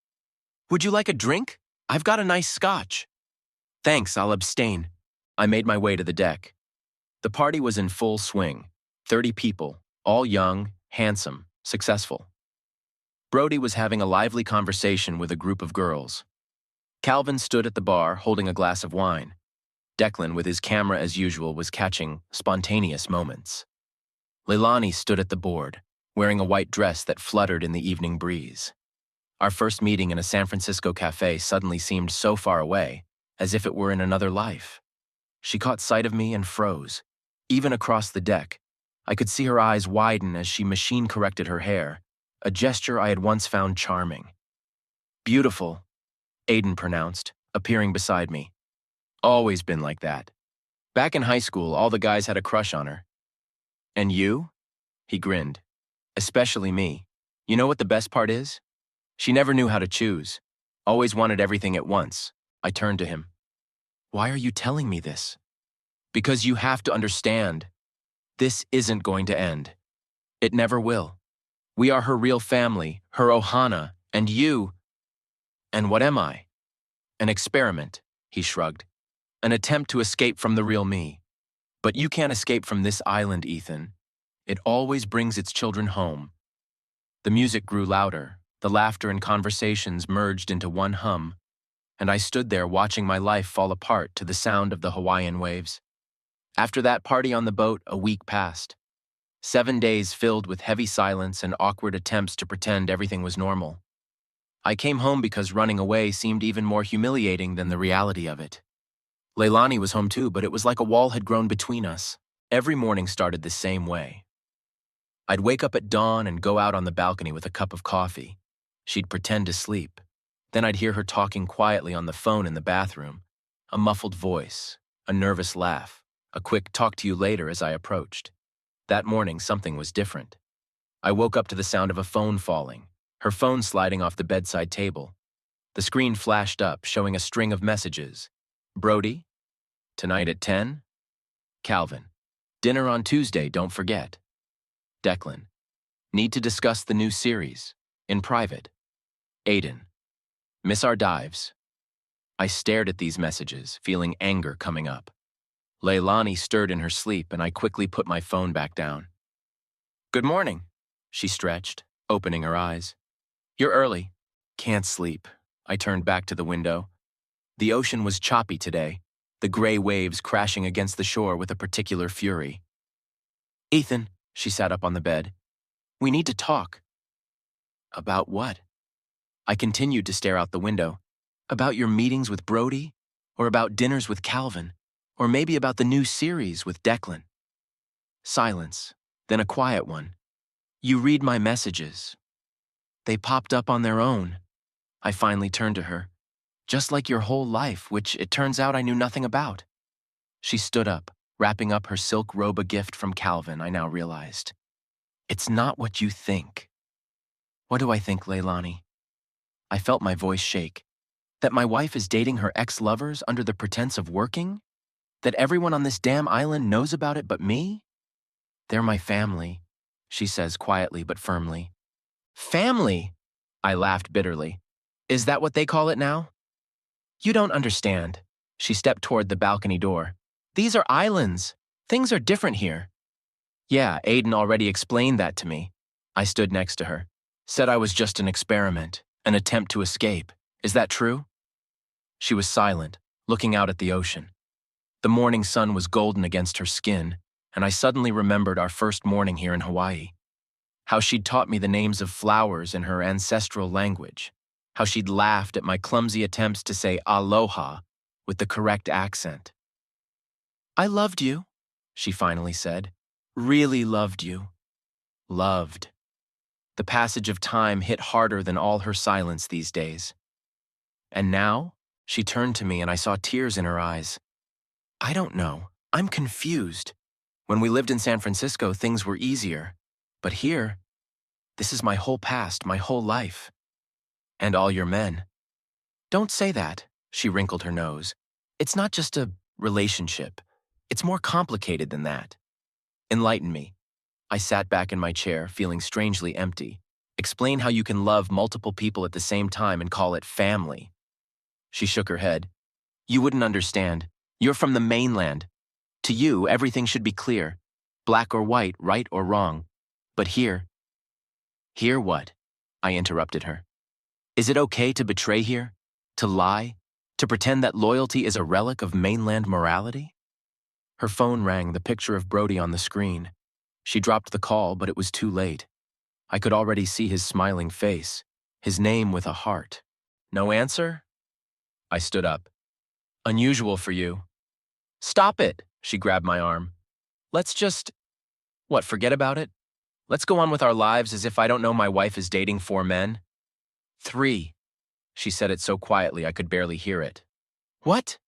"Would you like a drink? I've got a nice scotch." "Thanks, I'll abstain." I made my way to the deck. The party was in full swing. 30 people, all young, handsome, successful. Brody was having a lively conversation with a group of girls. Calvin stood at the bar holding a glass of wine. Declan, with his camera as usual, was catching spontaneous moments. Leilani stood at the board, wearing a white dress that fluttered in the evening breeze. Our first meeting in a San Francisco cafe suddenly seemed so far away, as if it were in another life. She caught sight of me and froze. Even across the deck, I could see her eyes widen as she machine-corrected her hair, a gesture I had once found charming. "Beautiful," Aiden pronounced, appearing beside me. "Always been like that. Back in high school, all the guys had a crush on her." "And you?" He grinned. "Especially me. You know what the best part is? She never knew how to choose. Always wanted everything at once." I turned to him. "Why are you telling me this?" "Because you have to understand. This isn't going to end. It never will. We are her real family, her Ohana, and you… And what am I? An experiment," he shrugged. "An attempt to escape from the real me. But you can't escape from this island, Ethan. It always brings its children home." The music grew louder, the laughter and conversations merged into one hum, and I stood there watching my life fall apart to the sound of the Hawaiian waves. After that party on the boat, a week passed. 7 days filled with heavy silence and awkward attempts to pretend everything was normal. I came home because running away seemed even more humiliating than the reality of it. Leilani was home too, but it was like a wall had grown between us. Every morning started the same way. I'd wake up at dawn and go out on the balcony with a cup of coffee. She'd pretend to sleep. Then I'd hear her talking quietly on the phone in the bathroom, a muffled voice, a nervous laugh, a quick "talk to you later" as I approached. That morning, something was different. I woke up to the sound of a phone falling, her phone sliding off the bedside table. The screen flashed up, showing a string of messages. "Brody? Tonight at 10? Calvin. Dinner on Tuesday, don't forget. Declan. Need to discuss the new series. In private. Aiden. Miss our dives." I stared at these messages, feeling anger coming up. Leilani stirred in her sleep, and I quickly put my phone back down. "Good morning," she stretched, opening her eyes. "You're early." "Can't sleep." I turned back to the window. The ocean was choppy today, the gray waves crashing against the shore with a particular fury. "Ethan," she sat up on the bed. "We need to talk." "About what?" I continued to stare out the window. "About your meetings with Brody? Or about dinners with Calvin? Or maybe about the new series with Declan?" Silence, then a quiet one. "You read my messages. They popped up on their own." I finally turned to her. "Just like your whole life, which it turns out I knew nothing about." She stood up, wrapping up her silk robe, a gift from Calvin, I now realized. "It's not what you think." "What do I think, Leilani?" I felt my voice shake. That my wife is dating her ex-lovers under the pretense of working? That everyone on this damn island knows about it but me? "They're my family," she says quietly but firmly. "Family?" I laughed bitterly. "Is that what they call it now?" "You don't understand." She stepped toward the balcony door. "These are islands. Things are different here. Yeah, Aiden already explained that to me. I stood next to her. Said I was just an experiment, an attempt to escape. Is that true? She was silent, looking out at the ocean. The morning sun was golden against her skin, and I suddenly remembered our first morning here in Hawaii. How she'd taught me the names of flowers in her ancestral language. How she'd laughed at my clumsy attempts to say aloha with the correct accent. I loved you, she finally said. Really loved you. Loved. The passage of time hit harder than all her silence these days. And now, she turned to me and I saw tears in her eyes. I don't know. I'm confused. When we lived in San Francisco, things were easier. But here, this is my whole past, my whole life. And all your men. Don't say that, she wrinkled her nose. It's not just a relationship. It's more complicated than that. Enlighten me. I sat back in my chair, feeling strangely empty. Explain how you can love multiple people at the same time and call it family. She shook her head. You wouldn't understand. You're from the mainland. To you, everything should be clear. Black or white, right or wrong. But here... Here what? I interrupted her. Is it okay to betray here? To lie? To pretend that loyalty is a relic of mainland morality? Her phone rang, the picture of Brody on the screen. She dropped the call, but it was too late. I could already see his smiling face, his name with a heart. No answer? I stood up. Unusual for you. Stop it, she grabbed my arm. Let's just... What, forget about it? Let's go on with our lives as if I don't know my wife is dating 4 men. 3. She said it so quietly I could barely hear it. What?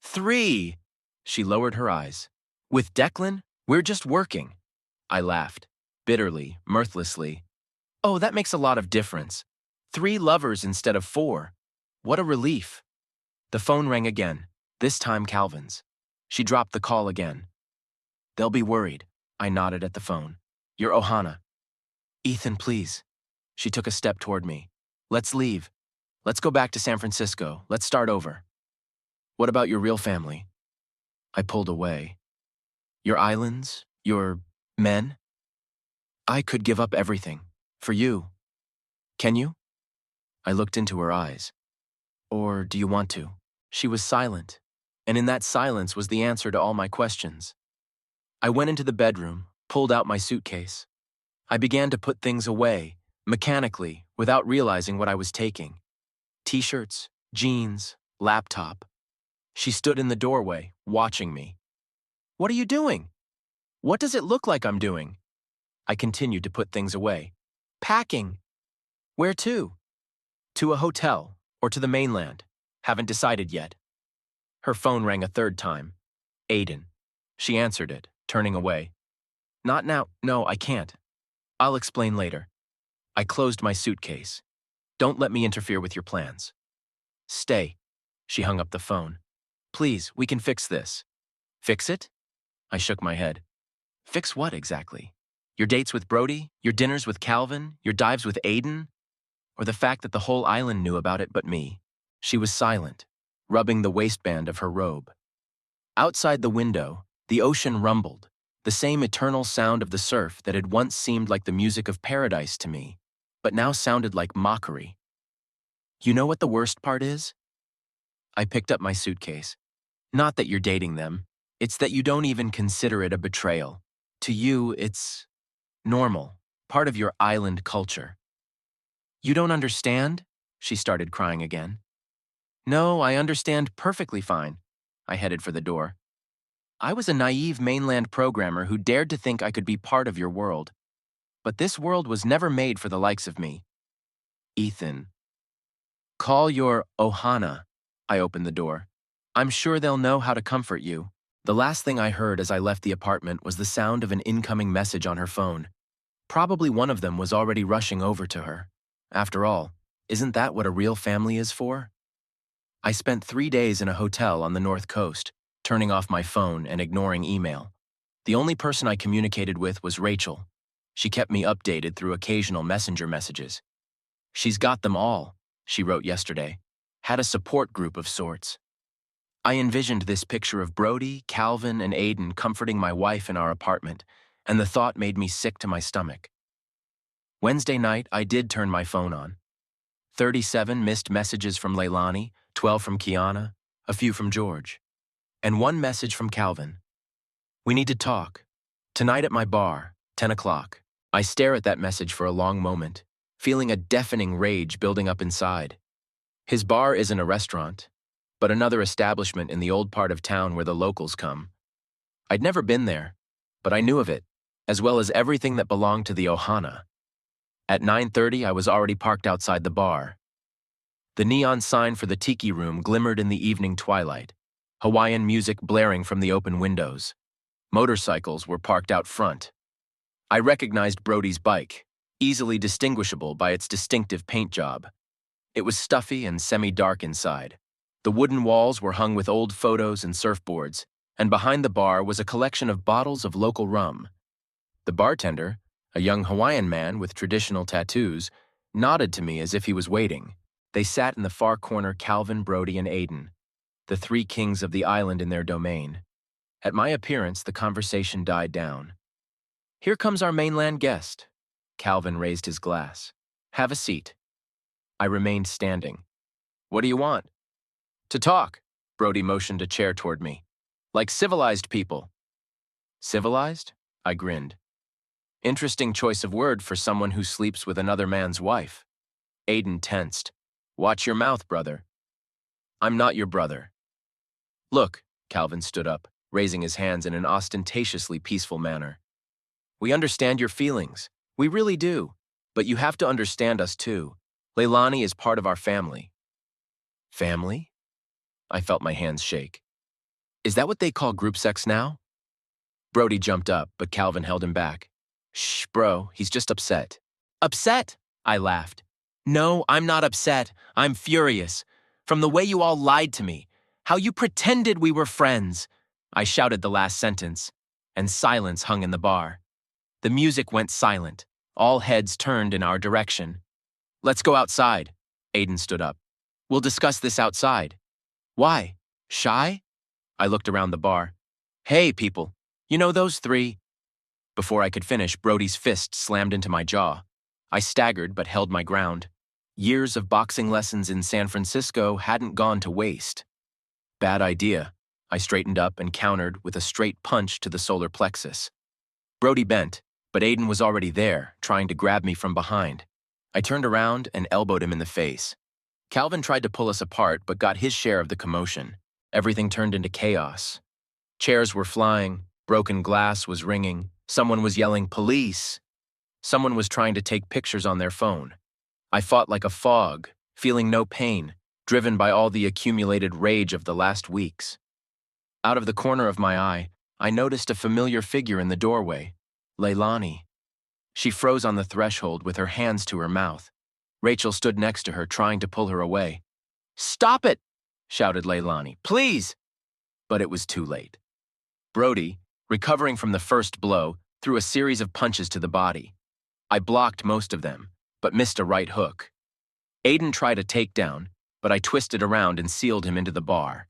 3. She lowered her eyes. With Declan, we're just working. I laughed, bitterly, mirthlessly. Oh, that makes a lot of difference. 3 lovers instead of 4. What a relief. The phone rang again, this time Calvin's. She dropped the call again. They'll be worried. I nodded at the phone. You're Ohana. Ethan, please. She took a step toward me. Let's leave. Let's go back to San Francisco. Let's start over. What about your real family? I pulled away. Your islands? Your men? I could give up everything. For you. Can you? I looked into her eyes. Or do you want to? She was silent, and in that silence was the answer to all my questions. I went into the bedroom, pulled out my suitcase. I began to put things away, mechanically, without realizing what I was taking. T-shirts, jeans, laptop. She stood in the doorway, watching me. What are you doing? What does it look like I'm doing? I continued to put things away. Packing. Where to? To a hotel, or to the mainland. Haven't decided yet. Her phone rang a third time. Aiden. She answered it, turning away. Not now. No, I can't. I'll explain later. I closed my suitcase. Don't let me interfere with your plans. Stay. She hung up the phone. Please, we can fix this. Fix it? I shook my head. Fix what exactly? Your dates with Brody? Your dinners with Calvin? Your dives with Aiden? Or the fact that the whole island knew about it but me? She was silent, rubbing the waistband of her robe. Outside the window, the ocean rumbled, the same eternal sound of the surf that had once seemed like the music of paradise to me, but now sounded like mockery. You know what the worst part is? I picked up my suitcase. Not that you're dating them. It's that you don't even consider it a betrayal. To you, it's normal, part of your island culture. You don't understand? She started crying again. No, I understand perfectly fine. I headed for the door. I was a naive mainland programmer who dared to think I could be part of your world. But this world was never made for the likes of me. Ethan. Call your Ohana. I opened the door. I'm sure they'll know how to comfort you. The last thing I heard as I left the apartment was the sound of an incoming message on her phone. Probably one of them was already rushing over to her. After all, isn't that what a real family is for? I spent 3 days in a hotel on the North Coast, turning off my phone and ignoring email. The only person I communicated with was Rachel. She kept me updated through occasional messenger messages. She's got them all, she wrote yesterday. Had a support group of sorts. I envisioned this picture of Brody, Calvin, and Aiden comforting my wife in our apartment, and the thought made me sick to my stomach. Wednesday night, I did turn my phone on. 37 missed messages from Leilani, 12 from Kiana, a few from George, and one message from Calvin. We need to talk. Tonight at my bar, 10 o'clock. I stare at that message for a long moment, feeling a deafening rage building up inside. His bar isn't a restaurant, but another establishment in the old part of town where the locals come. I'd never been there, but I knew of it, as well as everything that belonged to the Ohana. At 9:30, I was already parked outside the bar. The neon sign for the tiki room glimmered in the evening twilight, Hawaiian music blaring from the open windows. Motorcycles were parked out front. I recognized Brody's bike, easily distinguishable by its distinctive paint job. It was stuffy and semi-dark inside. The wooden walls were hung with old photos and surfboards, and behind the bar was a collection of bottles of local rum. The bartender, a young Hawaiian man with traditional tattoos, nodded to me as if he was waiting. They sat in the far corner, Calvin, Brody, and Aiden, the three kings of the island in their domain. At my appearance, the conversation died down. "Here comes our mainland guest." Calvin raised his glass. "Have a seat." I remained standing. "What do you want?" "To talk." Brody motioned a chair toward me. "Like civilized people." "Civilized?" I grinned. "Interesting choice of word for someone who sleeps with another man's wife." Aiden tensed. "Watch your mouth, brother." "I'm not your brother." "Look," Calvin stood up, raising his hands in an ostentatiously peaceful manner. "We understand your feelings. We really do. But you have to understand us too. Leilani is part of our family." "Family?" I felt my hands shake. "Is that what they call group sex now?" Brody jumped up, but Calvin held him back. "Shh, bro, he's just upset." "Upset?" I laughed. "No, I'm not upset. I'm furious. From the way you all lied to me. How you pretended we were friends." I shouted the last sentence, and silence hung in the bar. The music went silent. All heads turned in our direction. "Let's go outside." Aiden stood up. "We'll discuss this outside." "Why? Shy?" I looked around the bar. "Hey, people, you know those three?" Before I could finish, Brody's fist slammed into my jaw. I staggered but held my ground. Years of boxing lessons in San Francisco hadn't gone to waste. "Bad idea." I straightened up and countered with a straight punch to the solar plexus. Brody bent, but Aiden was already there, trying to grab me from behind. I turned around and elbowed him in the face. Calvin tried to pull us apart but got his share of the commotion. Everything turned into chaos. Chairs were flying, broken glass was ringing, someone was yelling, "Police!" Someone was trying to take pictures on their phone. I fought like a fog, feeling no pain, driven by all the accumulated rage of the last weeks. Out of the corner of my eye, I noticed a familiar figure in the doorway, Leilani. She froze on the threshold with her hands to her mouth. Rachel stood next to her, trying to pull her away. "Stop it!" shouted Leilani. "Please!" But it was too late. Brody, recovering from the first blow, threw a series of punches to the body. I blocked most of them, but missed a right hook. Aiden tried a takedown, but I twisted around and sealed him into the bar.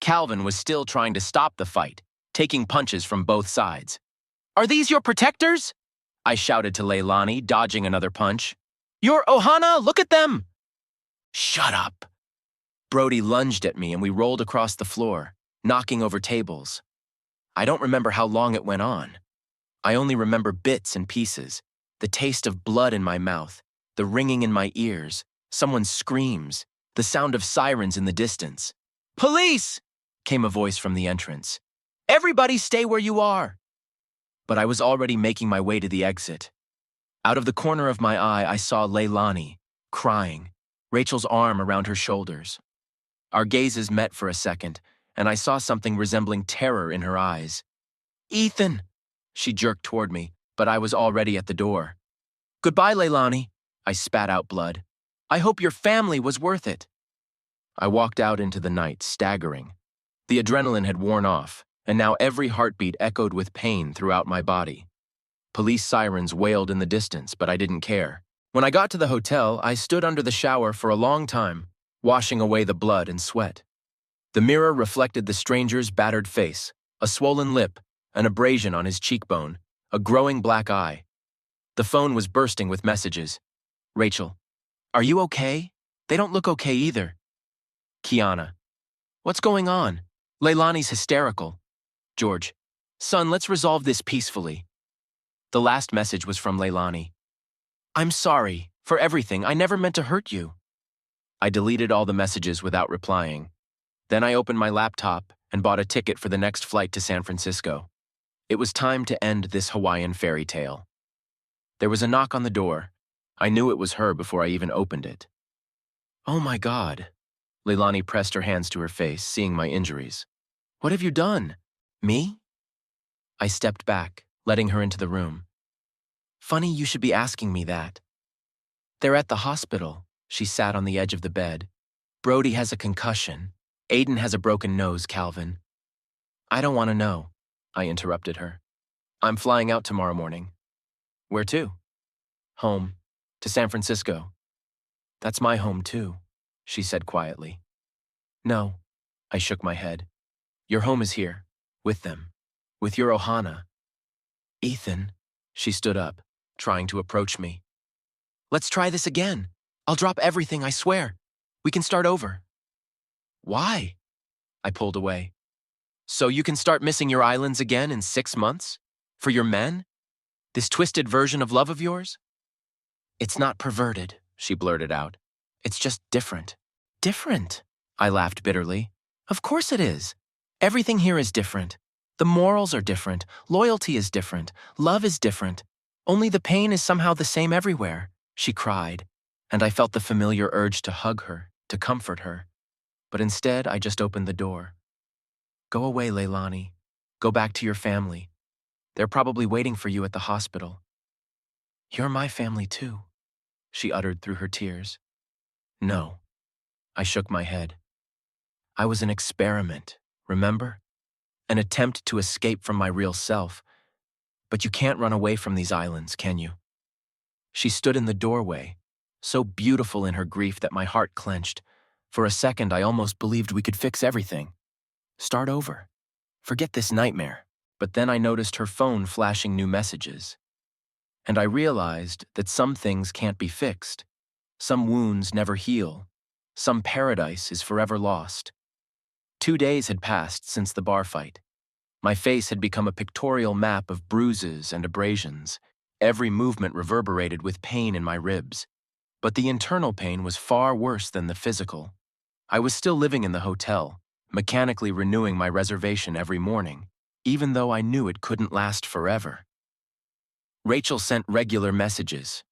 Calvin was still trying to stop the fight, taking punches from both sides. "Are these your protectors?" I shouted to Leilani, dodging another punch. "Your Ohana, look at them!" "Shut up!" Brody lunged at me and we rolled across the floor, knocking over tables. I don't remember how long it went on. I only remember bits and pieces, the taste of blood in my mouth, the ringing in my ears, someone's screams, the sound of sirens in the distance. "Police!" came a voice from the entrance. "Everybody stay where you are!" But I was already making my way to the exit. Out of the corner of my eye, I saw Leilani, crying, Rachel's arm around her shoulders. Our gazes met for a second, and I saw something resembling terror in her eyes. "Ethan!" She jerked toward me, but I was already at the door. "Goodbye, Leilani." I spat out blood. "I hope your family was worth it." I walked out into the night, staggering. The adrenaline had worn off, and now every heartbeat echoed with pain throughout my body. Police sirens wailed in the distance, but I didn't care. When I got to the hotel, I stood under the shower for a long time, washing away the blood and sweat. The mirror reflected the stranger's battered face, a swollen lip, an abrasion on his cheekbone, a growing black eye. The phone was bursting with messages. Rachel, are you okay? They don't look okay either. Kiana, what's going on? Leilani's hysterical. George, son, let's resolve this peacefully. The last message was from Leilani. I'm sorry for everything. I never meant to hurt you. I deleted all the messages without replying. Then I opened my laptop and bought a ticket for the next flight to San Francisco. It was time to end this Hawaiian fairy tale. There was a knock on the door. I knew it was her before I even opened it. Oh my God. Leilani pressed her hands to her face, seeing my injuries. What have you done? Me? I stepped back, letting her into the room. Funny you should be asking me that. They're at the hospital. She sat on the edge of the bed. Brody has a concussion. Aiden has a broken nose, Calvin. I don't want to know, I interrupted her. I'm flying out tomorrow morning. Where to? Home. To San Francisco. That's my home too, she said quietly. No, I shook my head. Your home is here, with them, with your Ohana. Ethan, she stood up, trying to approach me. Let's try this again. I'll drop everything, I swear. We can start over. Why? I pulled away. So you can start missing your islands again in 6 months? For your men? This twisted version of love of yours? It's not perverted, she blurted out. It's just different. Different? I laughed bitterly. Of course it is. Everything here is different. The morals are different. Loyalty is different. Love is different. Only the pain is somehow the same everywhere, she cried, and I felt the familiar urge to hug her, to comfort her. But instead, I just opened the door. Go away, Leilani. Go back to your family. They're probably waiting for you at the hospital. You're my family too, she uttered through her tears. No. I shook my head. I was an experiment, remember? An attempt to escape from my real self. But you can't run away from these islands, can you? She stood in the doorway, so beautiful in her grief that my heart clenched. For a second, I almost believed we could fix everything. Start over. Forget this nightmare. But then I noticed her phone flashing new messages. And I realized that some things can't be fixed. Some wounds never heal. Some paradise is forever lost. 2 days had passed since the bar fight. My face had become a pictorial map of bruises and abrasions. Every movement reverberated with pain in my ribs. But the internal pain was far worse than the physical. I was still living in the hotel, mechanically renewing my reservation every morning, even though I knew it couldn't last forever. Rachel sent regular messages.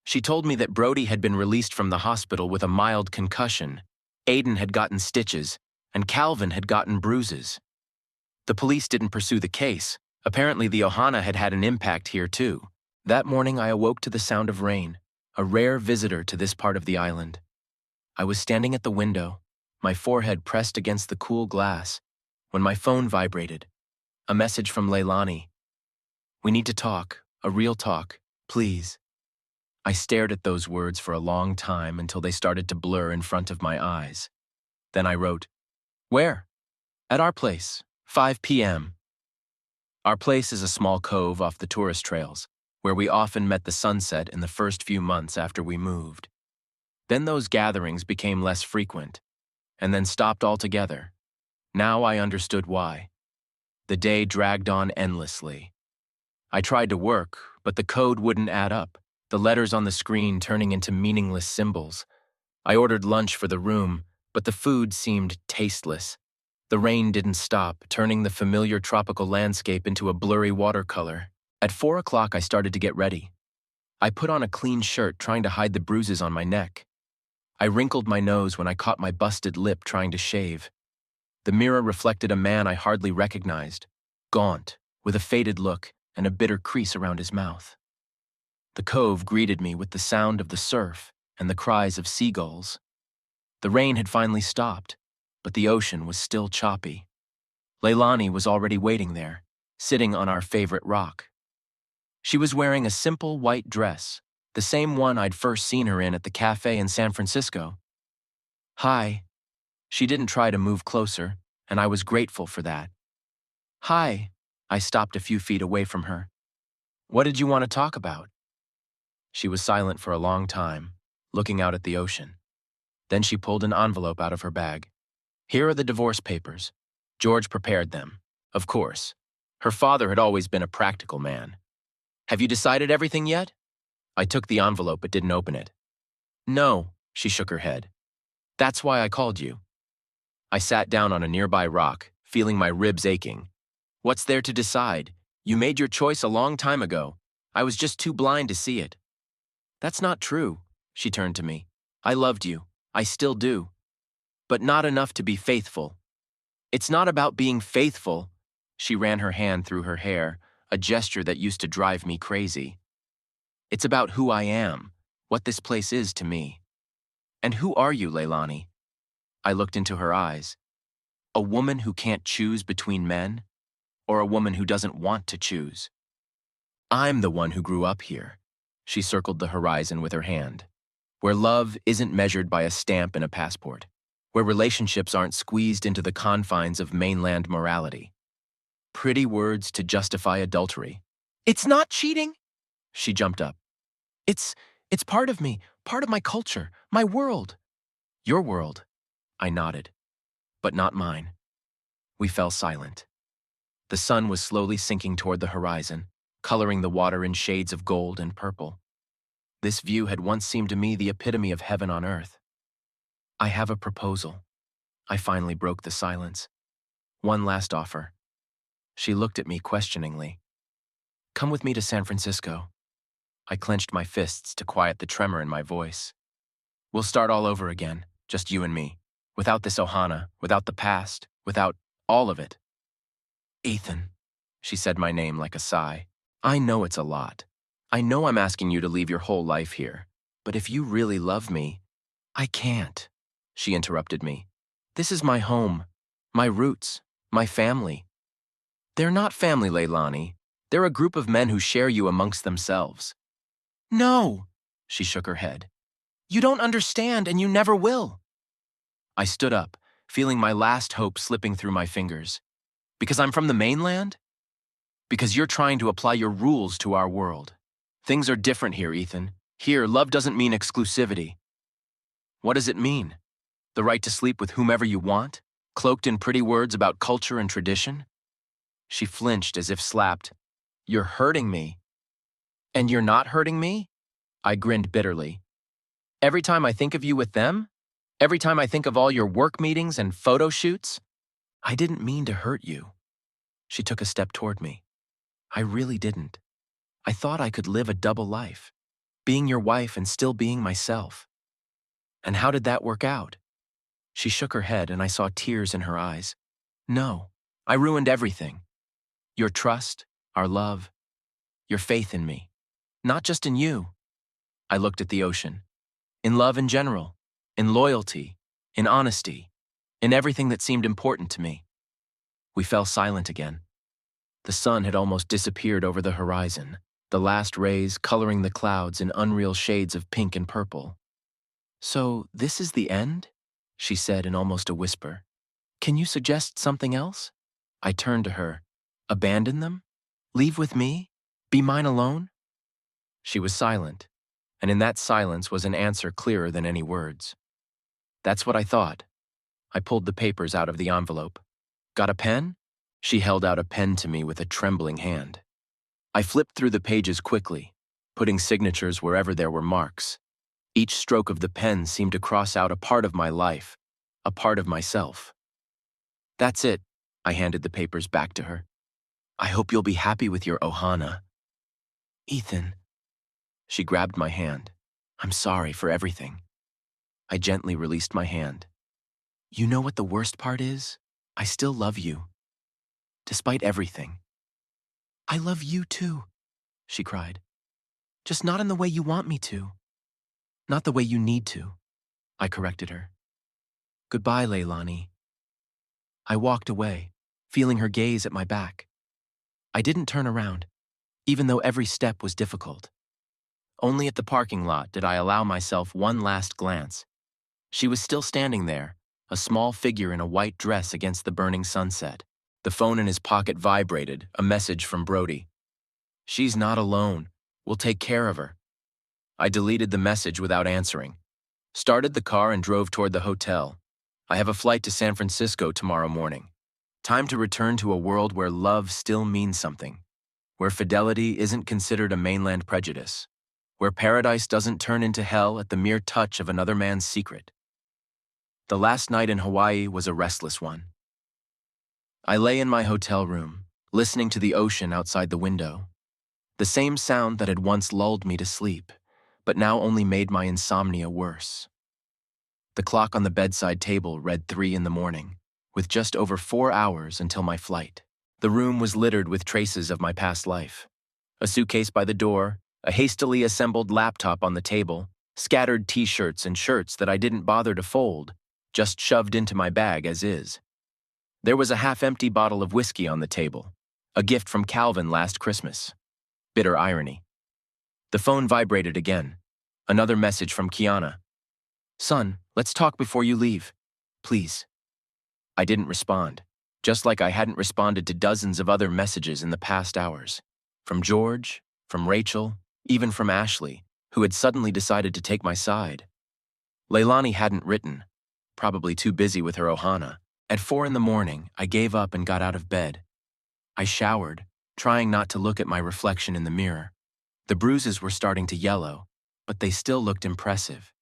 She told me that Brody had been released from the hospital with a mild concussion, Aiden had gotten stitches, and Calvin had gotten bruises. The police didn't pursue the case. Apparently the Ohana had had an impact here too. That morning I awoke to the sound of rain, a rare visitor to this part of the island. I was standing at the window, my forehead pressed against the cool glass, when my phone vibrated. A message from Leilani. We need to talk, a real talk, please. I stared at those words for a long time until they started to blur in front of my eyes. Then I wrote, Where? At our place, 5 p.m. Our place is a small cove off the tourist trails, where we often met the sunset in the first few months after we moved. Then those gatherings became less frequent, and then stopped altogether. Now I understood why. The day dragged on endlessly. I tried to work, but the code wouldn't add up, the letters on the screen turning into meaningless symbols. I ordered lunch for the room, but the food seemed tasteless. The rain didn't stop, turning the familiar tropical landscape into a blurry watercolor. At 4 o'clock, I started to get ready. I put on a clean shirt, trying to hide the bruises on my neck. I wrinkled my nose when I caught my busted lip trying to shave. The mirror reflected a man I hardly recognized, gaunt, with a faded look and a bitter crease around his mouth. The cove greeted me with the sound of the surf and the cries of seagulls. The rain had finally stopped, but the ocean was still choppy. Leilani was already waiting there, sitting on our favorite rock. She was wearing a simple white dress, the same one I'd first seen her in at the cafe in San Francisco. Hi, She didn't try to move closer, and I was grateful for that. Hi. I stopped a few feet away from her. What did you want to talk about? She was silent for a long time, looking out at the ocean. Then she pulled an envelope out of her bag. Here are the divorce papers. George prepared them. Of course. Her father had always been a practical man. Have you decided everything yet? I took the envelope but didn't open it. No, she shook her head. That's why I called you. I sat down on a nearby rock, feeling my ribs aching. What's there to decide? You made your choice a long time ago. I was just too blind to see it. That's not true, she turned to me. I loved you. I still do. But not enough to be faithful. It's not about being faithful. She ran her hand through her hair, a gesture that used to drive me crazy. It's about who I am, what this place is to me. And who are you, Leilani? I looked into her eyes. A woman who can't choose between men, or a woman who doesn't want to choose? I'm the one who grew up here. She circled the horizon with her hand. Where love isn't measured by a stamp and a passport. Where relationships aren't squeezed into the confines of mainland morality. Pretty words to justify adultery. It's not cheating! She jumped up. It's part of me, part of my culture, my world. Your world, I nodded. But not mine. We fell silent. The sun was slowly sinking toward the horizon, coloring the water in shades of gold and purple. This view had once seemed to me the epitome of heaven on earth. I have a proposal. I finally broke the silence. One last offer. She looked at me questioningly. Come with me to San Francisco. I clenched my fists to quiet the tremor in my voice. We'll start all over again, just you and me. Without this Ohana, without the past, without all of it. Ethan, she said my name like a sigh. I know it's a lot. I know I'm asking you to leave your whole life here. But if you really love me, I can't. She interrupted me. This is my home, my roots, my family. They're not family, Leilani. They're a group of men who share you amongst themselves. No, she shook her head. You don't understand and you never will. I stood up, feeling my last hope slipping through my fingers. Because I'm from the mainland? Because you're trying to apply your rules to our world. Things are different here, Ethan. Here, love doesn't mean exclusivity. What does it mean? The right to sleep with whomever you want, cloaked in pretty words about culture and tradition? She flinched as if slapped. You're hurting me. And you're not hurting me? I grinned bitterly. Every time I think of you with them? Every time I think of all your work meetings and photo shoots? I didn't mean to hurt you. She took a step toward me. I really didn't. I thought I could live a double life, being your wife and still being myself. And how did that work out? She shook her head and I saw tears in her eyes. No, I ruined everything. Your trust, our love, your faith in me. Not just in you. I looked at the ocean. In love in general, in loyalty, in honesty, in everything that seemed important to me. We fell silent again. The sun had almost disappeared over the horizon, the last rays coloring the clouds in unreal shades of pink and purple. So, this is the end? She said in almost a whisper. Can you suggest something else? I turned to her. Abandon them? Leave with me? Be mine alone? She was silent, and in that silence was an answer clearer than any words. That's what I thought. I pulled the papers out of the envelope. Got a pen? She held out a pen to me with a trembling hand. I flipped through the pages quickly, putting signatures wherever there were marks. Each stroke of the pen seemed to cross out a part of my life, a part of myself. That's it, I handed the papers back to her. I hope you'll be happy with your Ohana. Ethan. She grabbed my hand. I'm sorry for everything. I gently released my hand. You know what the worst part is? I still love you. Despite everything. I love you too, she cried. Just not in the way you want me to. Not the way you need to, I corrected her. Goodbye, Leilani. I walked away, feeling her gaze at my back. I didn't turn around, even though every step was difficult. Only at the parking lot did I allow myself one last glance. She was still standing there, a small figure in a white dress against the burning sunset. The phone in his pocket vibrated, a message from Brody. "She's not alone. We'll take care of her." I deleted the message without answering, started the car and drove toward the hotel. I have a flight to San Francisco tomorrow morning. Time to return to a world where love still means something, where fidelity isn't considered a mainland prejudice, where paradise doesn't turn into hell at the mere touch of another man's secret. The last night in Hawaii was a restless one. I lay in my hotel room, listening to the ocean outside the window. The same sound that had once lulled me to sleep, but now only made my insomnia worse. The clock on the bedside table read 3 in the morning, with just over 4 hours until my flight. The room was littered with traces of my past life. A suitcase by the door, a hastily assembled laptop on the table, scattered t-shirts and shirts that I didn't bother to fold, just shoved into my bag as is. There was a half-empty bottle of whiskey on the table, a gift from Calvin last Christmas. Bitter irony. The phone vibrated again. Another message from Kiana. "Son, let's talk before you leave. Please." I didn't respond, just like I hadn't responded to dozens of other messages in the past hours. From George, from Rachel, even from Ashley, who had suddenly decided to take my side. Leilani hadn't written, probably too busy with her ohana. At 4 in the morning, I gave up and got out of bed. I showered, trying not to look at my reflection in the mirror. The bruises were starting to yellow, but they still looked impressive.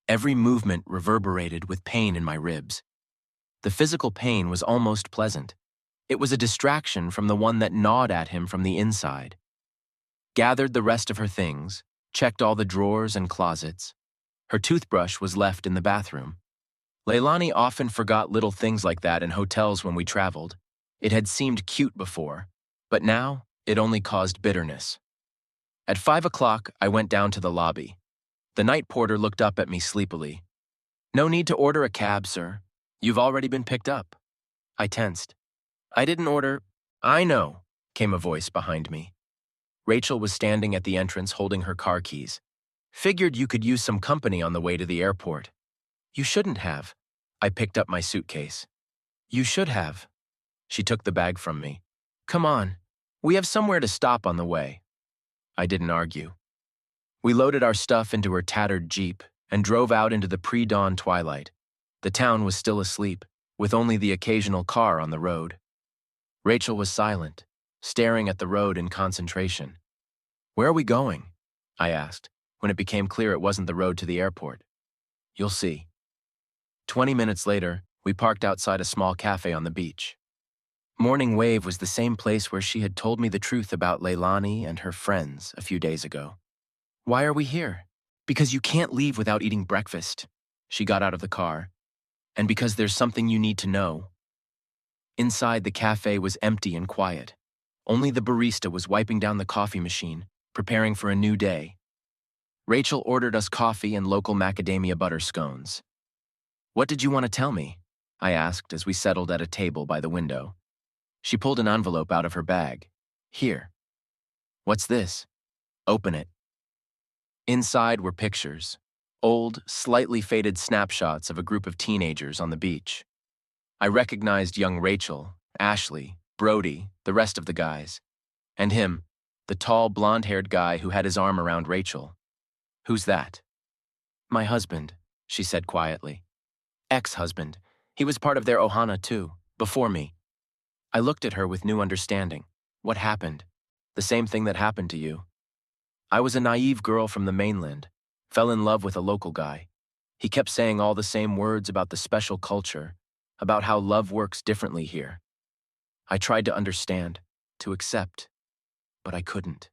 Every movement reverberated with pain in my ribs. The physical pain was almost pleasant. It was a distraction from the one that gnawed at him from the inside. Gathered the rest of her things, checked all the drawers and closets. Her toothbrush was left in the bathroom. Leilani often forgot little things like that in hotels when we traveled. It had seemed cute before, but now it only caused bitterness. At 5 o'clock, I went down to the lobby. The night porter looked up at me sleepily. "No need to order a cab, sir. You've already been picked up." I tensed. "I didn't order—" "I know," came a voice behind me. Rachel was standing at the entrance holding her car keys. "Figured you could use some company on the way to the airport." "You shouldn't have." I picked up my suitcase. "You should have." She took the bag from me. "Come on. We have somewhere to stop on the way." I didn't argue. We loaded our stuff into her tattered Jeep and drove out into the pre-dawn twilight. The town was still asleep, with only the occasional car on the road. Rachel was silent, staring at the road in concentration. "Where are we going?" I asked, when it became clear it wasn't the road to the airport. "You'll see." 20 minutes later, we parked outside a small cafe on the beach. Morning Wave was the same place where she had told me the truth about Leilani and her friends a few days ago. "Why are we here?" "Because you can't leave without eating breakfast." She got out of the car. "And because there's something you need to know." Inside, the cafe was empty and quiet. Only the barista was wiping down the coffee machine, preparing for a new day. Rachel ordered us coffee and local macadamia butter scones. "What did you want to tell me?" I asked as we settled at a table by the window. She pulled an envelope out of her bag. "Here." "What's this?" "Open it." Inside were pictures, old, slightly faded snapshots of a group of teenagers on the beach. I recognized young Rachel, Ashley, Brody, the rest of the guys, and him, the tall, blonde-haired guy who had his arm around Rachel. "Who's that?" "My husband," she said quietly. "Ex-husband. He was part of their ohana too, before me." I looked at her with new understanding. "What happened?" "The same thing that happened to you. I was a naive girl from the mainland, fell in love with a local guy. He kept saying all the same words about the special culture, about how love works differently here. I tried to understand, to accept, but I couldn't."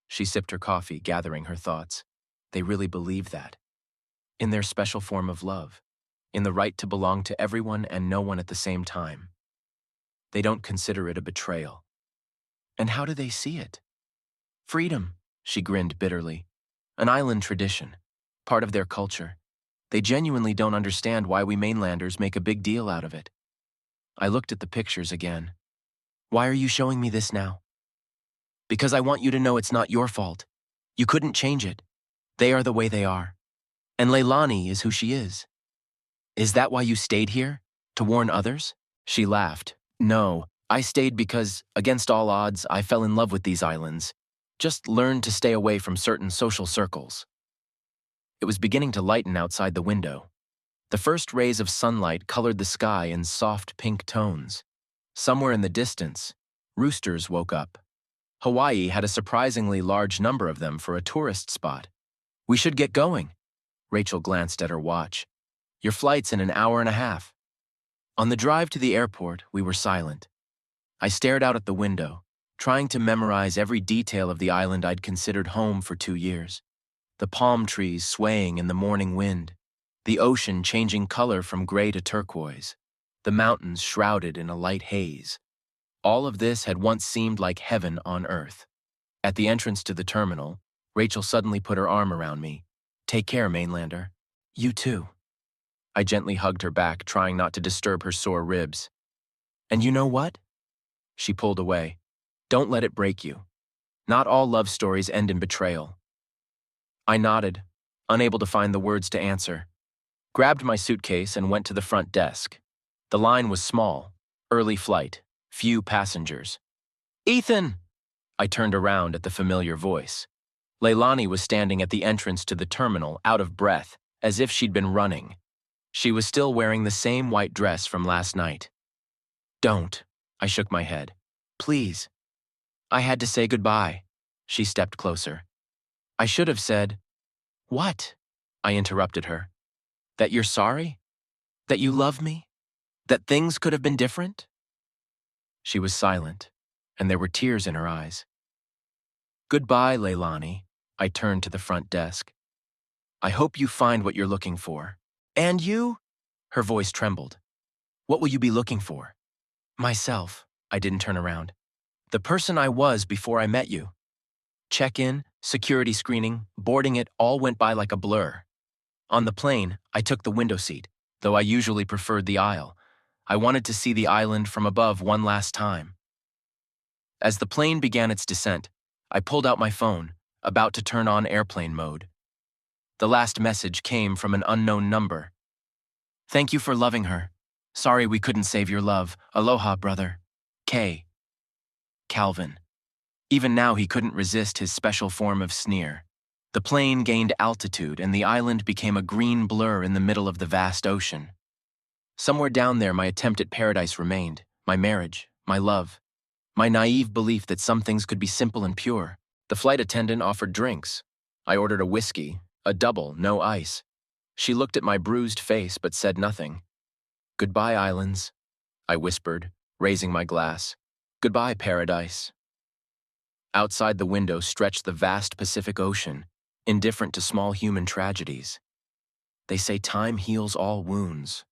She sipped her coffee, gathering her thoughts. They really believe that. In their special form of love, in the right to belong to everyone and no one at the same time. They don't consider it a betrayal. And how do they see it? "Freedom," she grinned bitterly. "An island tradition, part of their culture. They genuinely don't understand why we mainlanders make a big deal out of it." I looked at the pictures again. "Why are you showing me this now?" "Because I want you to know it's not your fault. You couldn't change it. They are the way they are. And Leilani is who she is." Is that why you stayed here? To warn others? She laughed. No, I stayed because, against all odds, I fell in love with these islands. Just learned to stay away from certain social circles. It was beginning to lighten outside the window. The first rays of sunlight colored the sky in soft pink tones. Somewhere in the distance, roosters woke up. Hawaii had a surprisingly large number of them for a tourist spot. We should get going. Rachel glanced at her watch. Your flight's in an hour and a half. On the drive to the airport, we were silent. I stared out at the window, trying to memorize every detail of the island I'd considered home for 2 years. The palm trees swaying in the morning wind, the ocean changing color from gray to turquoise, the mountains shrouded in a light haze. All of this had once seemed like heaven on earth. At the entrance to the terminal, Rachel suddenly put her arm around me. Take care, Mainlander. You too. I gently hugged her back, trying not to disturb her sore ribs. And you know what? She pulled away. Don't let it break you. Not all love stories end in betrayal. I nodded, unable to find the words to answer. Grabbed my suitcase and went to the front desk. The line was small, early flight, few passengers. Ethan! I turned around at the familiar voice. Leilani was standing at the entrance to the terminal, out of breath, as if she'd been running. She was still wearing the same white dress from last night. Don't, I shook my head. Please. I had to say goodbye. She stepped closer. I should have said, what? I interrupted her. That you're sorry? That you love me? That things could have been different? She was silent, and there were tears in her eyes. Goodbye, Leilani. I turned to the front desk. I hope you find what you're looking for. And you? Her voice trembled. What will you be looking for? Myself. I didn't turn around. The person I was before I met you. Check-in, security screening, boarding it all went by like a blur. On the plane, I took the window seat, though I usually preferred the aisle. I wanted to see the island from above one last time. As the plane began its descent, I pulled out my phone, about to turn on airplane mode. The last message came from an unknown number. Thank you for loving her. Sorry we couldn't save your love. Aloha, brother. K. Calvin. Even now he couldn't resist his special form of sneer. The plane gained altitude and the island became a green blur in the middle of the vast ocean. Somewhere down there my attempt at paradise remained, my marriage, my love, my naive belief that some things could be simple and pure. The flight attendant offered drinks. I ordered a whiskey, a double, no ice. She looked at my bruised face but said nothing. Goodbye, islands, I whispered, raising my glass. Goodbye, paradise. Outside the window stretched the vast Pacific Ocean, indifferent to small human tragedies. They say time heals all wounds.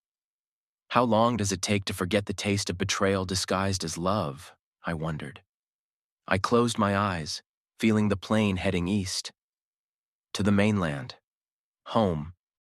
How long does it take to forget the taste of betrayal disguised as love? I wondered. I closed my eyes, feeling the plane heading east. To the mainland. Home.